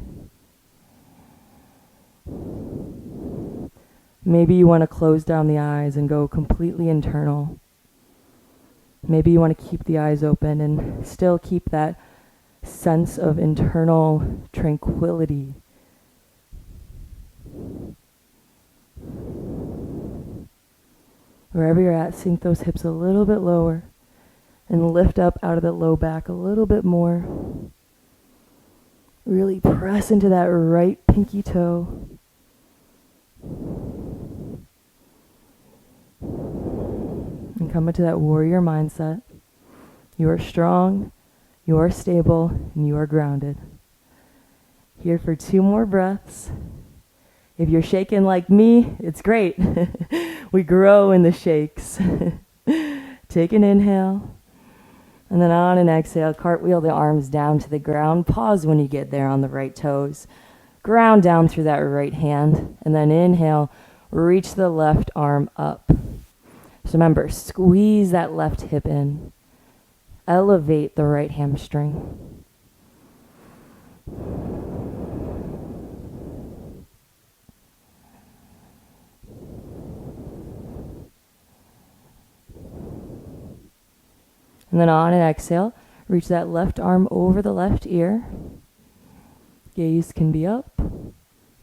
S1: Maybe you want to close down the eyes and go completely internal. Maybe you want to keep the eyes open and still keep that sense of internal tranquility. Wherever you're at, sink those hips a little bit lower and lift up out of the low back a little bit more. Really press into that right pinky toe. And come into that warrior mindset. You are strong, you are stable, and you are grounded. Here for 2 more breaths. If you're shaking like me, it's great. We grow in the shakes. Take an inhale. And then on an exhale, cartwheel the arms down to the ground. Pause when you get there on the right toes. Ground down through that right hand. And then inhale, reach the left arm up. So remember, squeeze that left hip in. Elevate the right hamstring. And then on an exhale, reach that left arm over the left ear. Gaze can be up,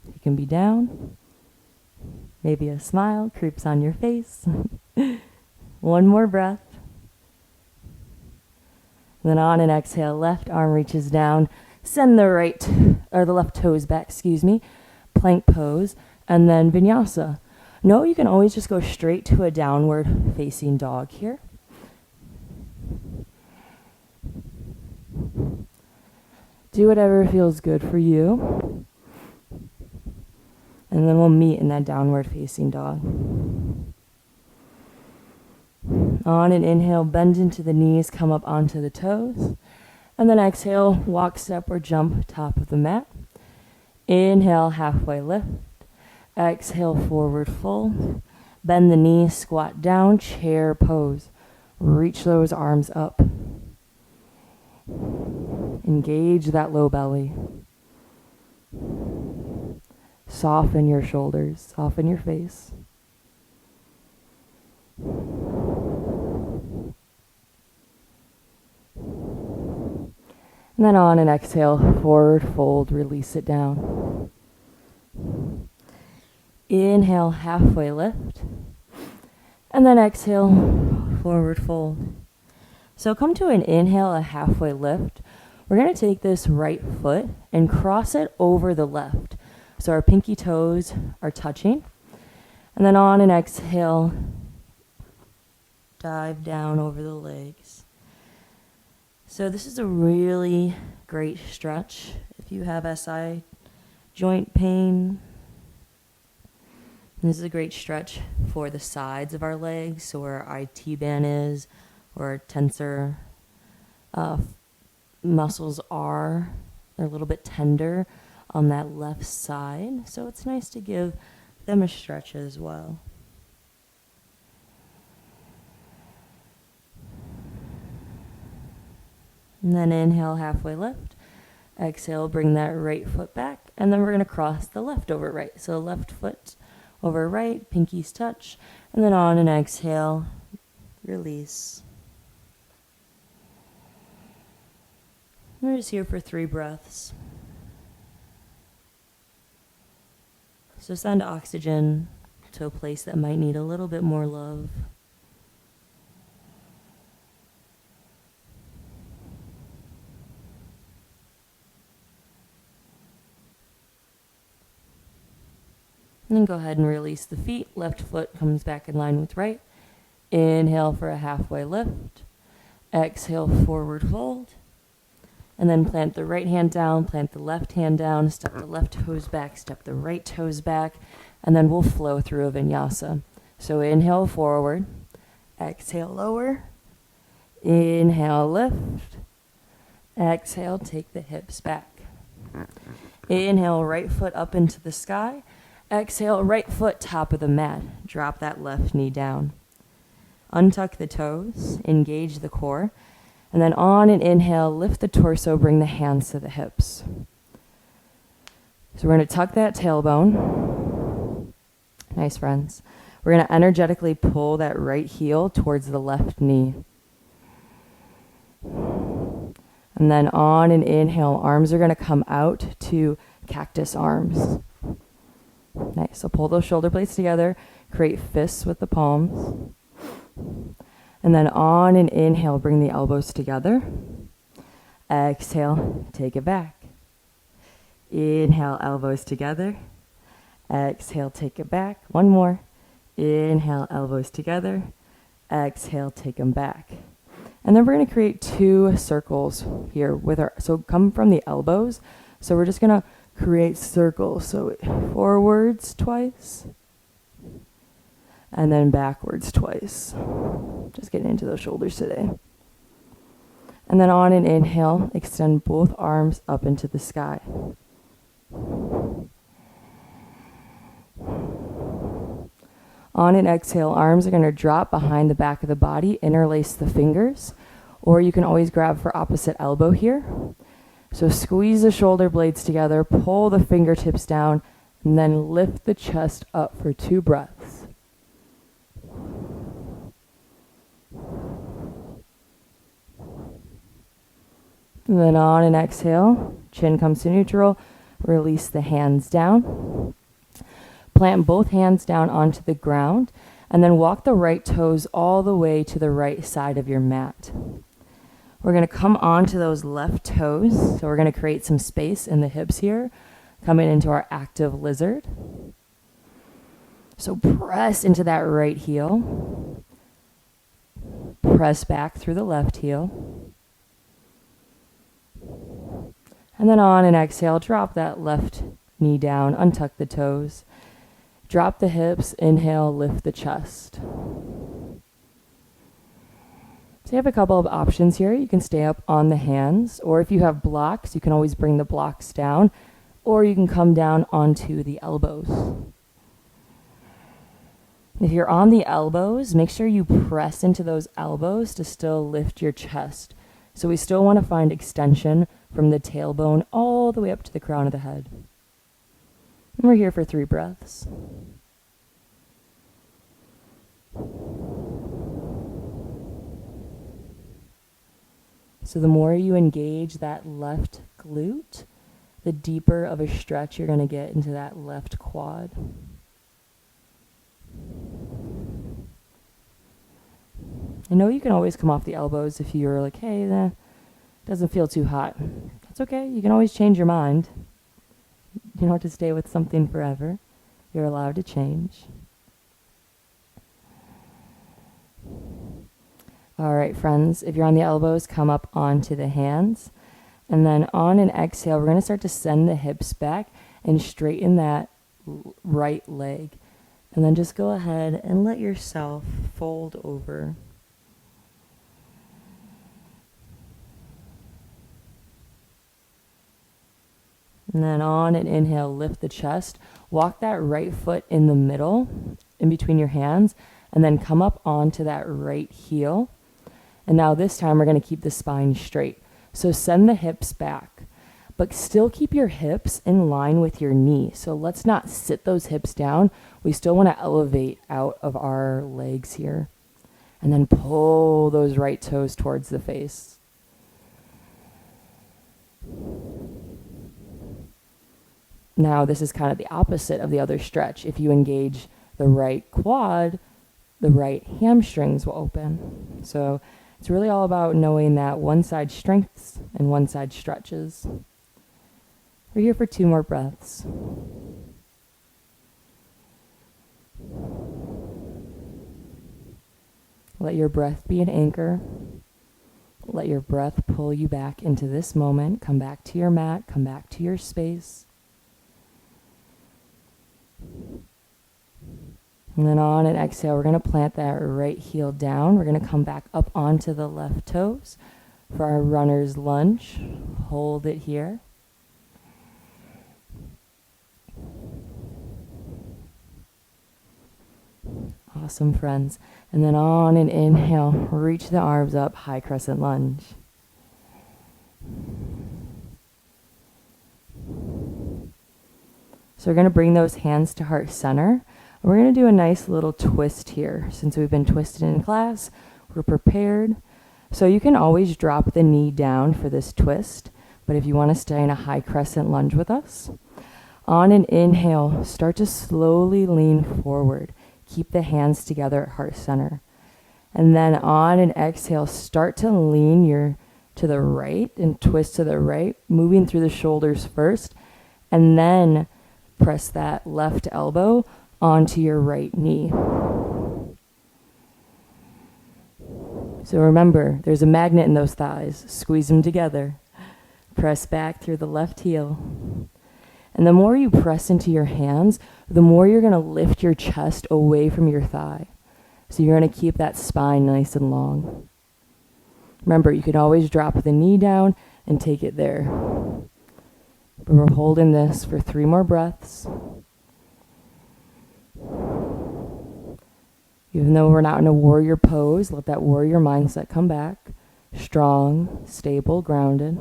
S1: it can be down. Maybe a smile creeps on your face. 1 more breath. And then on an exhale, left arm reaches down. Send the left toes back, plank pose, and then vinyasa. No, you can always just go straight to a downward facing dog here. Do whatever feels good for you. And then we'll meet in that downward facing dog. On an inhale, bend into the knees, come up onto the toes. And then exhale, walk, step, or jump top of the mat. Inhale, halfway lift. Exhale, forward fold. Bend the knees, squat down, chair pose. Reach those arms up. Engage that low belly. Soften your shoulders, soften your face. And then on an exhale, forward fold, release it down. Inhale, halfway lift. And then exhale, forward fold. So come to an inhale, a halfway lift. We're going to take this right foot and cross it over the left. So our pinky toes are touching. And then on an exhale, dive down over the legs. So this is a really great stretch if you have SI joint pain. And this is a great stretch for the sides of our legs, so where our IT band is, where our tensor muscles are. They're a little bit tender on that left side, so it's nice to give them a stretch as well. And then inhale, halfway lift. Exhale, bring that right foot back, and then we're going to cross the left over right. So left foot over right, pinkies touch, and then on an exhale, release. We're just here for 3 breaths. So send oxygen to a place that might need a little bit more love. And then go ahead and release the feet. Left foot comes back in line with right. Inhale for a halfway lift. Exhale, forward fold. And then plant the right hand down, plant the left hand down, step the left toes back, step the right toes back, and then we'll flow through a vinyasa. So inhale, forward. Exhale, lower. Inhale, lift. Exhale, take the hips back. Inhale, right foot up into the sky. Exhale, right foot top of the mat. Drop that left knee down. Untuck the toes, engage the core, and then on an inhale, lift the torso, bring the hands to the hips. So we're going to tuck that tailbone. Nice, friends. We're going to energetically pull that right heel towards the left knee. And then on an inhale, arms are going to come out to cactus arms. Nice. So pull those shoulder blades together, create fists with the palms. And then on an inhale, bring the elbows together. Exhale, take it back. Inhale, elbows together. Exhale, take it back. One more. Inhale, elbows together. Exhale, take them back. And then we're going to create 2 circles here with our, so come from the elbows. So we're just going to create circles. So forwards twice. And then backwards twice. Just getting into those shoulders today. And then on an inhale, extend both arms up into the sky. On an exhale, arms are going to drop behind the back of the body, interlace the fingers, or you can always grab for opposite elbow here. So squeeze the shoulder blades together, pull the fingertips down, and then lift the chest up for 2 breaths. And then on an exhale, chin comes to neutral, release the hands down. Plant both hands down onto the ground, and then walk the right toes all the way to the right side of your mat. We're going to come onto those left toes, so we're going to create some space in the hips here, coming into our active lizard. So press into that right heel. Press back through the left heel. And then on an exhale, drop that left knee down, untuck the toes. Drop the hips, inhale, lift the chest. So you have a couple of options here. You can stay up on the hands, or if you have blocks, you can always bring the blocks down, or you can come down onto the elbows. If you're on the elbows, make sure you press into those elbows to still lift your chest. So we still want to find extension from the tailbone all the way up to the crown of the head. And we're here for 3 breaths. So the more you engage that left glute, the deeper of a stretch you're going to get into that left quad. I know you can always come off the elbows if you're like, hey, Doesn't feel too hot. That's okay. You can always change your mind. You don't have to stay with something forever. You're allowed to change. All right, friends, if you're on the elbows, come up onto the hands. And then on an exhale, we're going to start to send the hips back and straighten that right leg. And then just go ahead and let yourself fold over. And then on an inhale, lift the chest. Walk that right foot in the middle, in between your hands, and then come up onto that right heel. And now this time we're going to keep the spine straight. So send the hips back, but still keep your hips in line with your knee. So let's not sit those hips down. We still want to elevate out of our legs here. And then pull those right toes towards the face. Now this is kind of the opposite of the other stretch. If you engage the right quad, the right hamstrings will open. So it's really all about knowing that one side strengthens and one side stretches. We're here for 2 more breaths. Let your breath be an anchor. Let your breath pull you back into this moment. Come back to your mat. Come back to your space. And then on an exhale, we're going to plant that right heel down. We're going to come back up onto the left toes for our runner's lunge. Hold it here. Awesome, friends. And then on an inhale, reach the arms up, high crescent lunge. So we're going to bring those hands to heart center. We're going to do a nice little twist here. Since we've been twisted in class, we're prepared. So you can always drop the knee down for this twist, but if you want to stay in a high crescent lunge with us, on an inhale, start to slowly lean forward. Keep the hands together at heart center. And then on an exhale, start to lean to the right and twist to the right, moving through the shoulders first, and then press that left elbow onto your right knee. So remember, there's a magnet in those thighs. Squeeze them together. Press back through the left heel. And the more you press into your hands, the more you're going to lift your chest away from your thigh. So you're going to keep that spine nice and long. Remember, you can always drop the knee down and take it there. But we're holding this for 3 more breaths. Even though we're not in a warrior pose, let that warrior mindset come back. Strong, stable, grounded.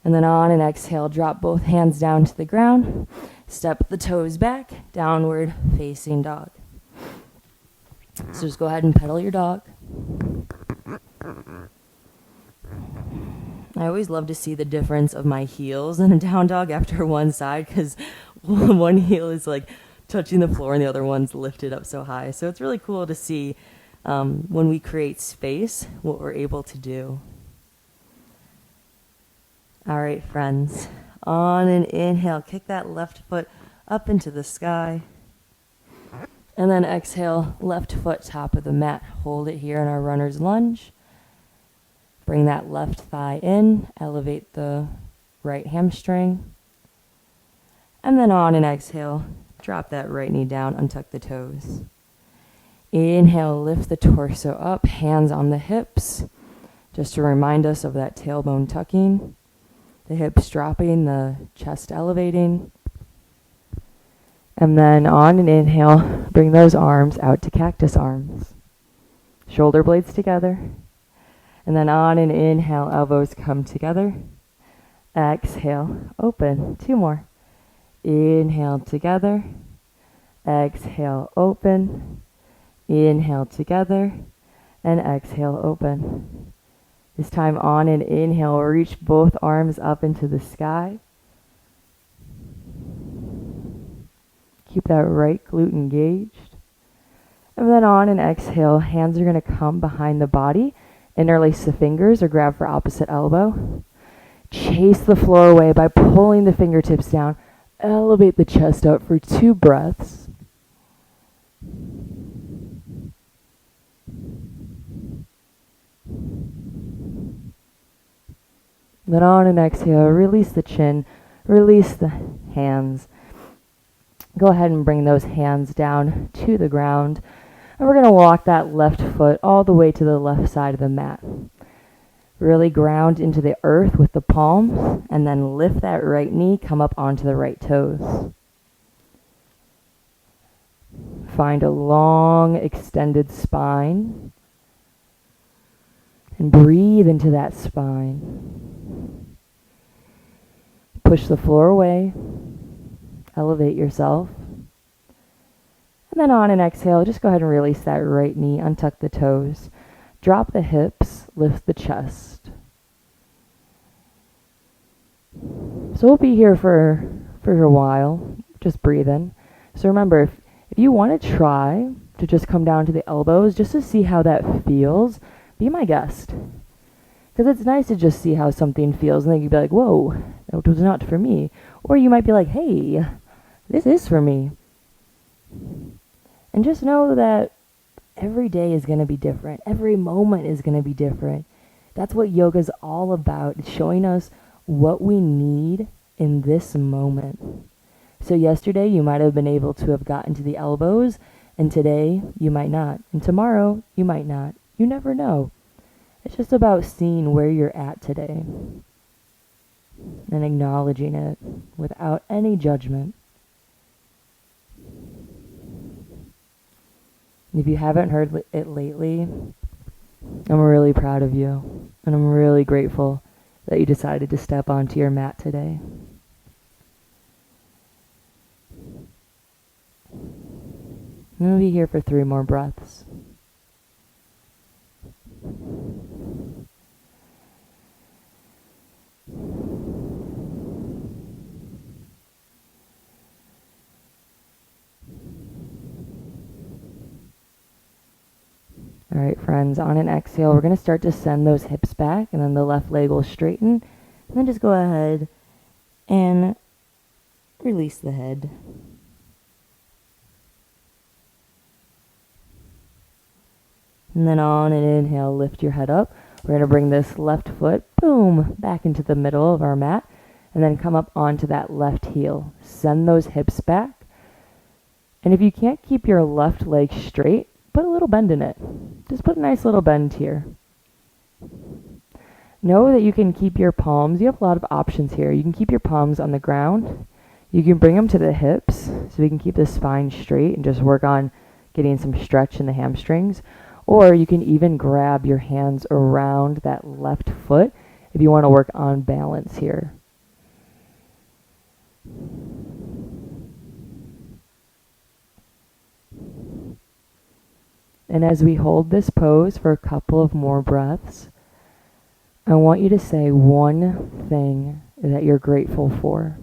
S1: And then on an exhale, drop both hands down to the ground. Step the toes back, downward facing dog. So just go ahead and pedal your dog. I always love to see the difference of my heels in a down dog after one side, because one heel is like touching the floor and the other one's lifted up so high. So it's really cool to see when we create space, what we're able to do. All right, friends. On an inhale, kick that left foot up into the sky. And then exhale, left foot top of the mat. Hold it here in our runner's lunge. Bring that left thigh in. Elevate the right hamstring. And then on an exhale, drop that right knee down, untuck the toes. Inhale, lift the torso up, hands on the hips. Just to remind us of that tailbone tucking. The hips dropping, the chest elevating. And then on an inhale, bring those arms out to cactus arms. Shoulder blades together. And then on an inhale, elbows come together. Exhale, open. 2 more. Inhale together. Exhale, open. Inhale together. And exhale, open. This time on an inhale, reach both arms up into the sky. Keep that right glute engaged. And then on an exhale, hands are going to come behind the body Interlace the fingers or grab for opposite elbow. Chase the floor away by pulling the fingertips down. Elevate the chest up for 2 breaths. Then on an exhale, release the chin, release the hands. Go ahead and bring those hands down to the ground. And we're going to walk that left foot all the way to the left side of the mat. Really ground into the earth with the palms, and then lift that right knee, come up onto the right toes. Find a long, extended spine, and breathe into that spine. Push the floor away, elevate yourself. And then on an exhale, just go ahead and release that right knee, untuck the toes. Drop the hips, lift the chest. So we'll be here for a while, just breathing. So remember, if you want to try to just come down to the elbows, just to see how that feels, be my guest. Because it's nice to just see how something feels, and then you'd be like, whoa, that was not for me. Or you might be like, hey, this is for me. And just know that every day is going to be different. Every moment is going to be different. That's what yoga is all about. It's showing us what we need in this moment. So yesterday you might have been able to have gotten to the elbows, and today you might not. And tomorrow you might not. You never know. It's just about seeing where you're at today and acknowledging it without any judgment. If you haven't heard it lately, I'm really proud of you, and I'm really grateful that you decided to step onto your mat today. I'm going to be here for 3 more breaths. All right, friends, on an exhale, we're going to start to send those hips back, and then the left leg will straighten. And then just go ahead and release the head. And then on an inhale, lift your head up. We're going to bring this left foot, boom, back into the middle of our mat, and then come up onto that left heel. Send those hips back. And if you can't keep your left leg straight, put a little bend in it. Just put a nice little bend here. Know that you can keep your palms. You have a lot of options here. You can keep your palms on the ground. You can bring them to the hips so we can keep the spine straight and just work on getting some stretch in the hamstrings. Or you can even grab your hands around that left foot if you want to work on balance here. And as we hold this pose for a couple of more breaths, I want you to say one thing that you're grateful for.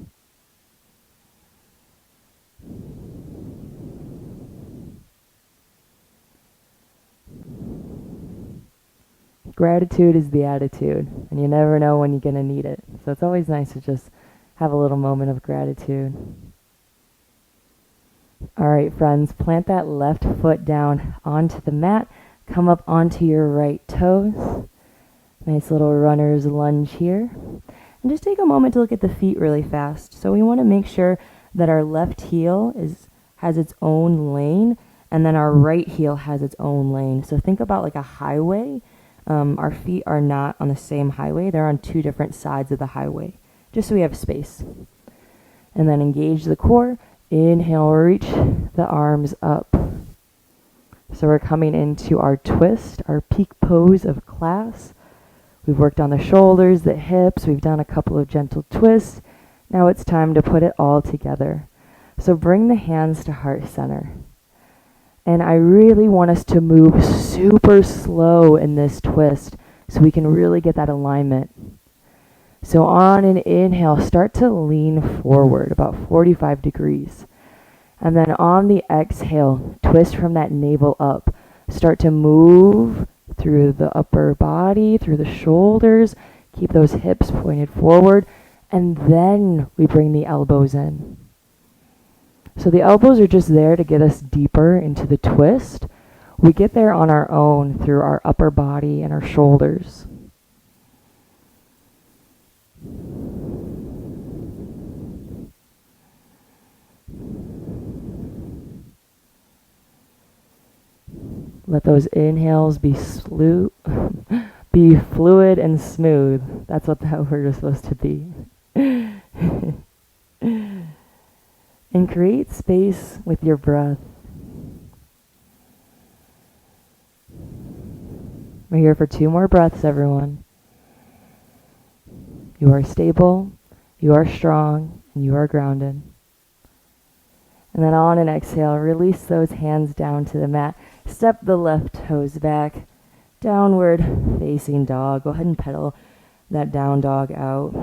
S1: Gratitude is the attitude, and you never know when you're going to need it. So it's always nice to just have a little moment of gratitude. All right, friends, plant that left foot down onto the mat. Come up onto your right toes. Nice little runner's lunge here. And just take a moment to look at the feet really fast. So we want to make sure that our left heel has its own lane, and then our right heel has its own lane. So think about like a highway. Our feet are not on the same highway. They're on 2 different sides of the highway, just so we have space. And then engage the core. Inhale, reach the arms up. So we're coming into our twist, our peak pose of class. We've worked on the shoulders, the hips. We've done a couple of gentle twists. Now it's time to put it all together. So bring the hands to heart center. And I really want us to move super slow in this twist so we can really get that alignment. So on an inhale, start to lean forward about 45 degrees. And then on the exhale, twist from that navel up. Start to move through the upper body, through the shoulders. Keep those hips pointed forward. And then we bring the elbows in. So the elbows are just there to get us deeper into the twist. We get there on our own through our upper body and our shoulders. Let those inhales be be fluid and smooth. That's what that word is supposed to be. And create space with your breath. We're here for 2 more breaths, everyone. You are stable, you are strong, and you are grounded. And then on an exhale, release those hands down to the mat. Step the left toes back. Downward facing dog. Go ahead and pedal that down dog out.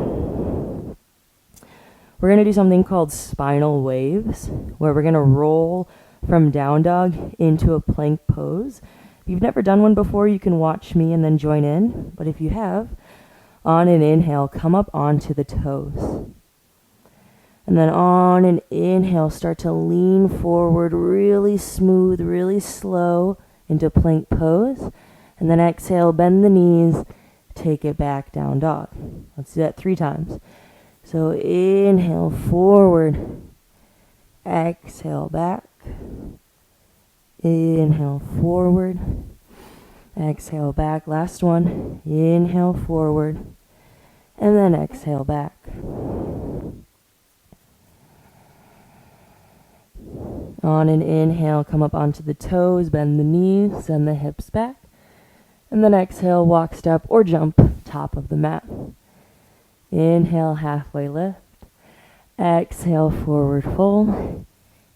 S1: We're going to do something called Spinal Waves, where we're going to roll from down dog into a plank pose. If you've never done one before, you can watch me and then join in. But if you have, on an inhale, come up onto the toes. And then on an inhale, start to lean forward really smooth, really slow into plank pose. And then exhale, bend the knees, take it back, down dog. Let's do that 3 times. So inhale forward, exhale back, inhale forward, exhale back. Last one, inhale forward, and then exhale back. On an inhale, come up onto the toes, bend the knees, send the hips back. And then exhale, walk, step, or jump top of the mat. Inhale, halfway lift. Exhale, forward fold.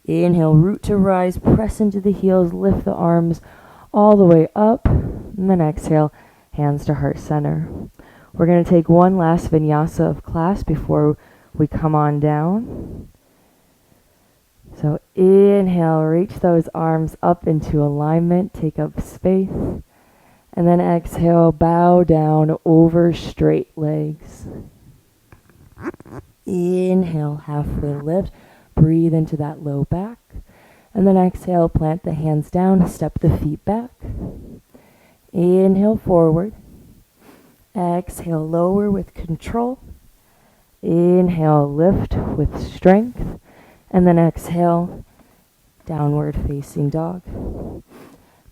S1: Inhale, root to rise, press into the heels, lift the arms all the way up. And then exhale, hands to heart center. We're going to take one last vinyasa of class before we come on down. So inhale, reach those arms up into alignment, take up space. And then exhale, bow down over straight legs. Inhale, halfway lift, breathe into that low back. And then exhale, plant the hands down, step the feet back. Inhale, forward. Exhale, lower with control. Inhale, lift with strength. And then exhale, downward facing dog.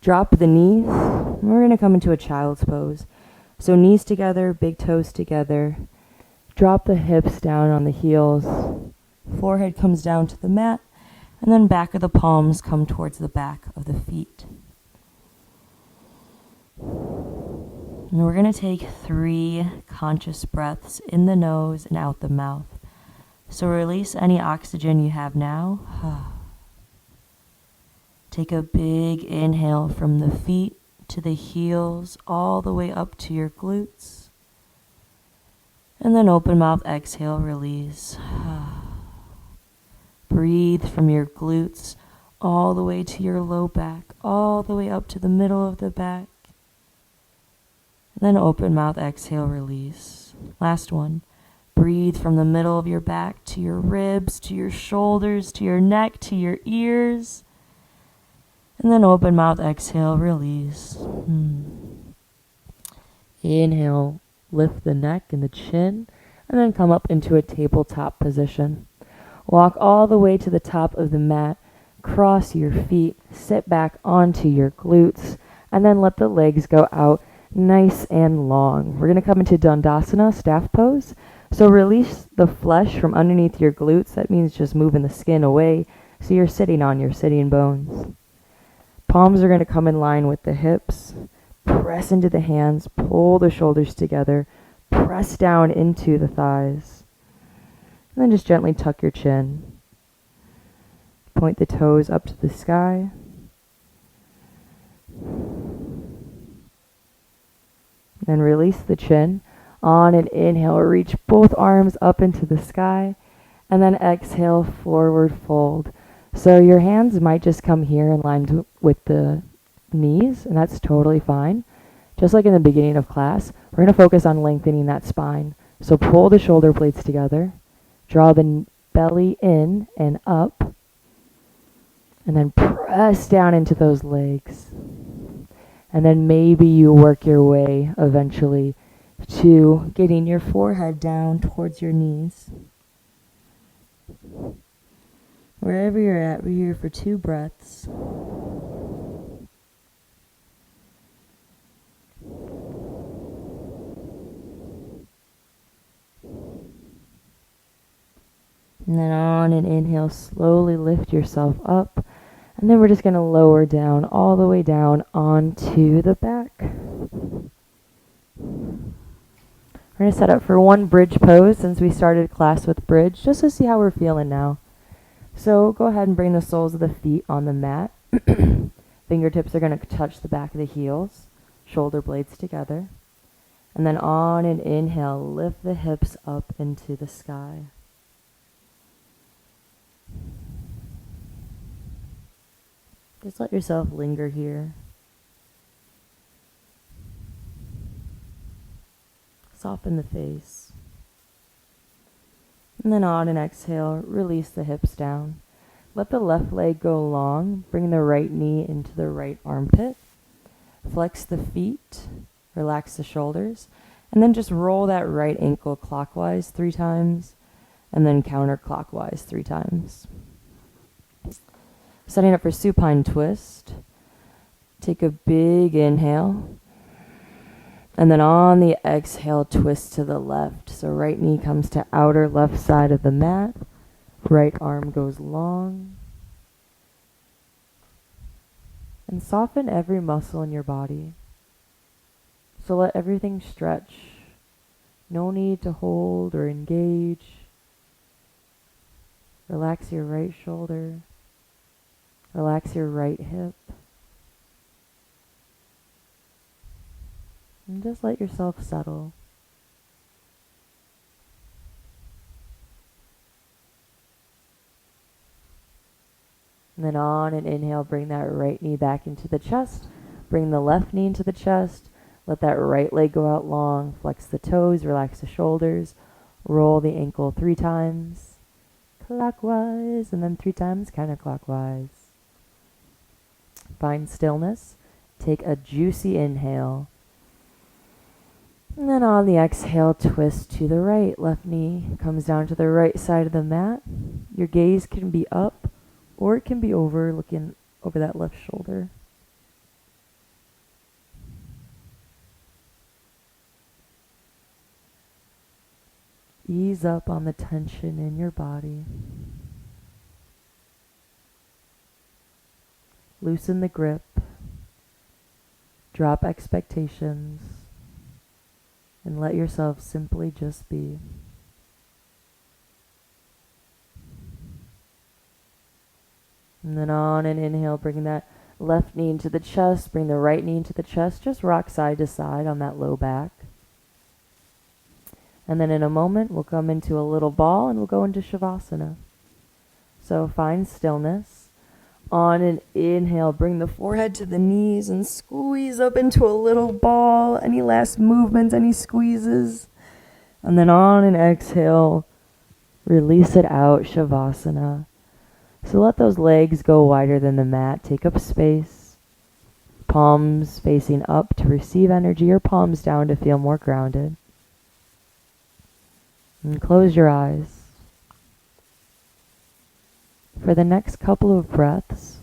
S1: Drop the knees. We're going to come into a child's pose. So knees together, big toes together. Drop the hips down on the heels. Forehead comes down to the mat. And then back of the palms come towards the back of the feet. And we're going to take 3 conscious breaths in the nose and out the mouth. So release any oxygen you have now. Take a big inhale from the feet to the heels, all the way up to your glutes. And then open mouth, exhale, release. Breathe from your glutes all the way to your low back, all the way up to the middle of the back. And then open mouth, exhale, release. Last one. Breathe from the middle of your back to your ribs, to your shoulders, to your neck, to your ears. And then open mouth, exhale, release. Inhale, lift the neck and the chin, and then come up into a tabletop position. Walk all the way to the top of the mat, cross your feet, sit back onto your glutes, and then let the legs go out nice and long. We're going to come into Dandasana, staff pose. So release the flesh from underneath your glutes. That means just moving the skin away so you're sitting on your sitting bones. Palms are going to come in line with the hips. Press into the hands, pull the shoulders together, press down into the thighs. And then just gently tuck your chin. Point the toes up to the sky. Then release the chin. On an inhale, reach both arms up into the sky. And then exhale, forward fold. So your hands might just come here in line with the knees, and that's totally fine. Just like in the beginning of class, we're going to focus on lengthening that spine. So pull the shoulder blades together, draw the belly in and up, and then press down into those legs. And then maybe you work your way eventually to getting your forehead down towards your knees. Wherever you're at, we're here for 2 breaths. And then on an inhale, slowly lift yourself up. And then we're just going to lower down, all the way down onto the back. We're going to set up for 1 bridge pose since we started class with bridge, just to see how we're feeling now. So go ahead and bring the soles of the feet on the mat. Fingertips are going to touch the back of the heels, shoulder blades together. And then on an inhale, lift the hips up into the sky. Just let yourself linger here. Soften the face. And then on an exhale, release the hips down. Let the left leg go long. Bring the right knee into the right armpit. Flex the feet. Relax the shoulders. And then just roll that right ankle clockwise 3 times. And then counterclockwise 3 times. Setting up for Supine Twist. Take a big inhale. And then on the exhale, twist to the left. So right knee comes to outer left side of the mat. Right arm goes long. And soften every muscle in your body. So let everything stretch. No need to hold or engage. Relax your right shoulder. Relax your right hip. And just let yourself settle. And then on an inhale, bring that right knee back into the chest. Bring the left knee into the chest. Let that right leg go out long. Flex the toes, relax the shoulders. Roll the ankle 3 times clockwise, and then 3 times counterclockwise. Find stillness. Take a juicy inhale. And then on the exhale, twist to the right. Left knee comes down to the right side of the mat. Your gaze can be up or it can be over, looking over that left shoulder. Ease up on the tension in your body. Loosen the grip. Drop expectations. And let yourself simply just be. And then on an inhale, bring that left knee into the chest, bring the right knee into the chest, just rock side to side on that low back. And then in a moment, we'll come into a little ball and we'll go into Shavasana. So find stillness. On an inhale, bring the forehead to the knees and squeeze up into a little ball. Any last movements, any squeezes? And then on an exhale, release it out, Shavasana. So let those legs go wider than the mat. Take up space. Palms facing up to receive energy or palms down to feel more grounded. And close your eyes. For the next couple of breaths,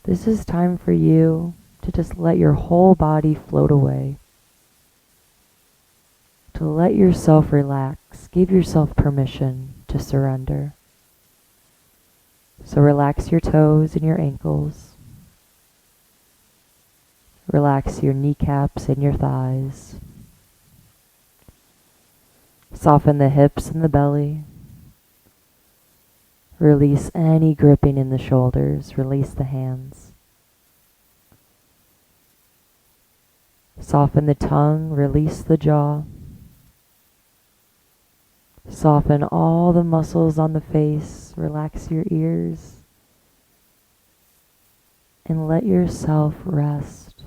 S1: this is time for you to just let your whole body float away. To let yourself relax. Give yourself permission to surrender. So relax your toes and your ankles. Relax your kneecaps and your thighs. Soften the hips and the belly. Release any gripping in the shoulders. Release the hands. Soften the tongue. Release the jaw. Soften all the muscles on the face. Relax your ears. And let yourself rest.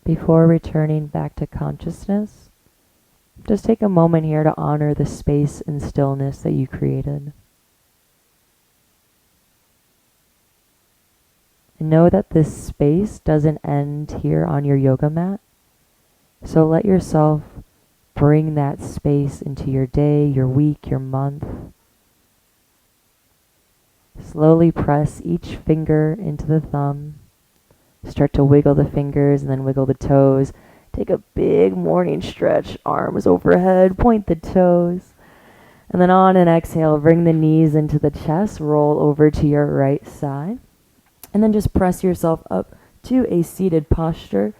S1: Before returning back to consciousness, just take a moment here to honor the space and stillness that you created. And know that this space doesn't end here on your yoga mat. So let yourself bring that space into your day, your week, your month. Slowly press each finger into the thumb. Start to wiggle the fingers and then wiggle the toes. Take a big morning stretch, arms overhead, point the toes. And then on an exhale, bring the knees into the chest, roll over to your right side. And then just press yourself up to a seated posture.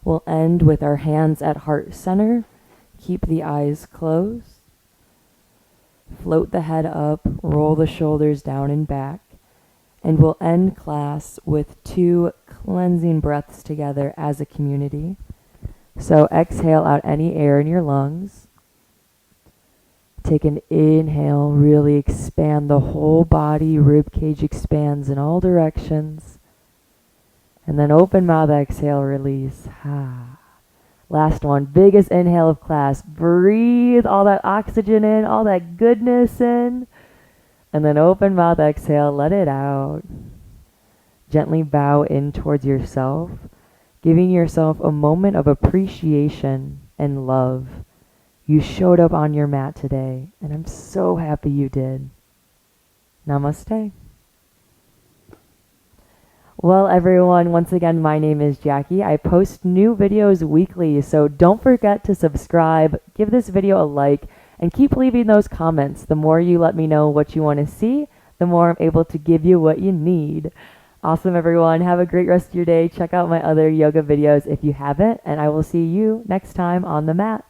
S1: We'll end with our hands at heart center. Keep the eyes closed. Float the head up, roll the shoulders down and back. And we'll end class with 2 cleansing breaths together as a community. So exhale out any air in your lungs. Take an inhale, really expand the whole body, rib cage expands in all directions. And then open mouth, exhale, release. Last one, biggest inhale of class. Breathe all that oxygen in, all that goodness in. And then open mouth, exhale, let it out. Gently bow in towards yourself, giving yourself a moment of appreciation and love. You showed up on your mat today, and I'm so happy you did. Namaste. Well, everyone, once again, my name is Jackie. I post new videos weekly, so don't forget to subscribe, give this video a like, and keep leaving those comments. The more you let me know what you want to see, the more I'm able to give you what you need. Awesome, everyone. Have a great rest of your day. Check out my other yoga videos if you haven't, and I will see you next time on the mat.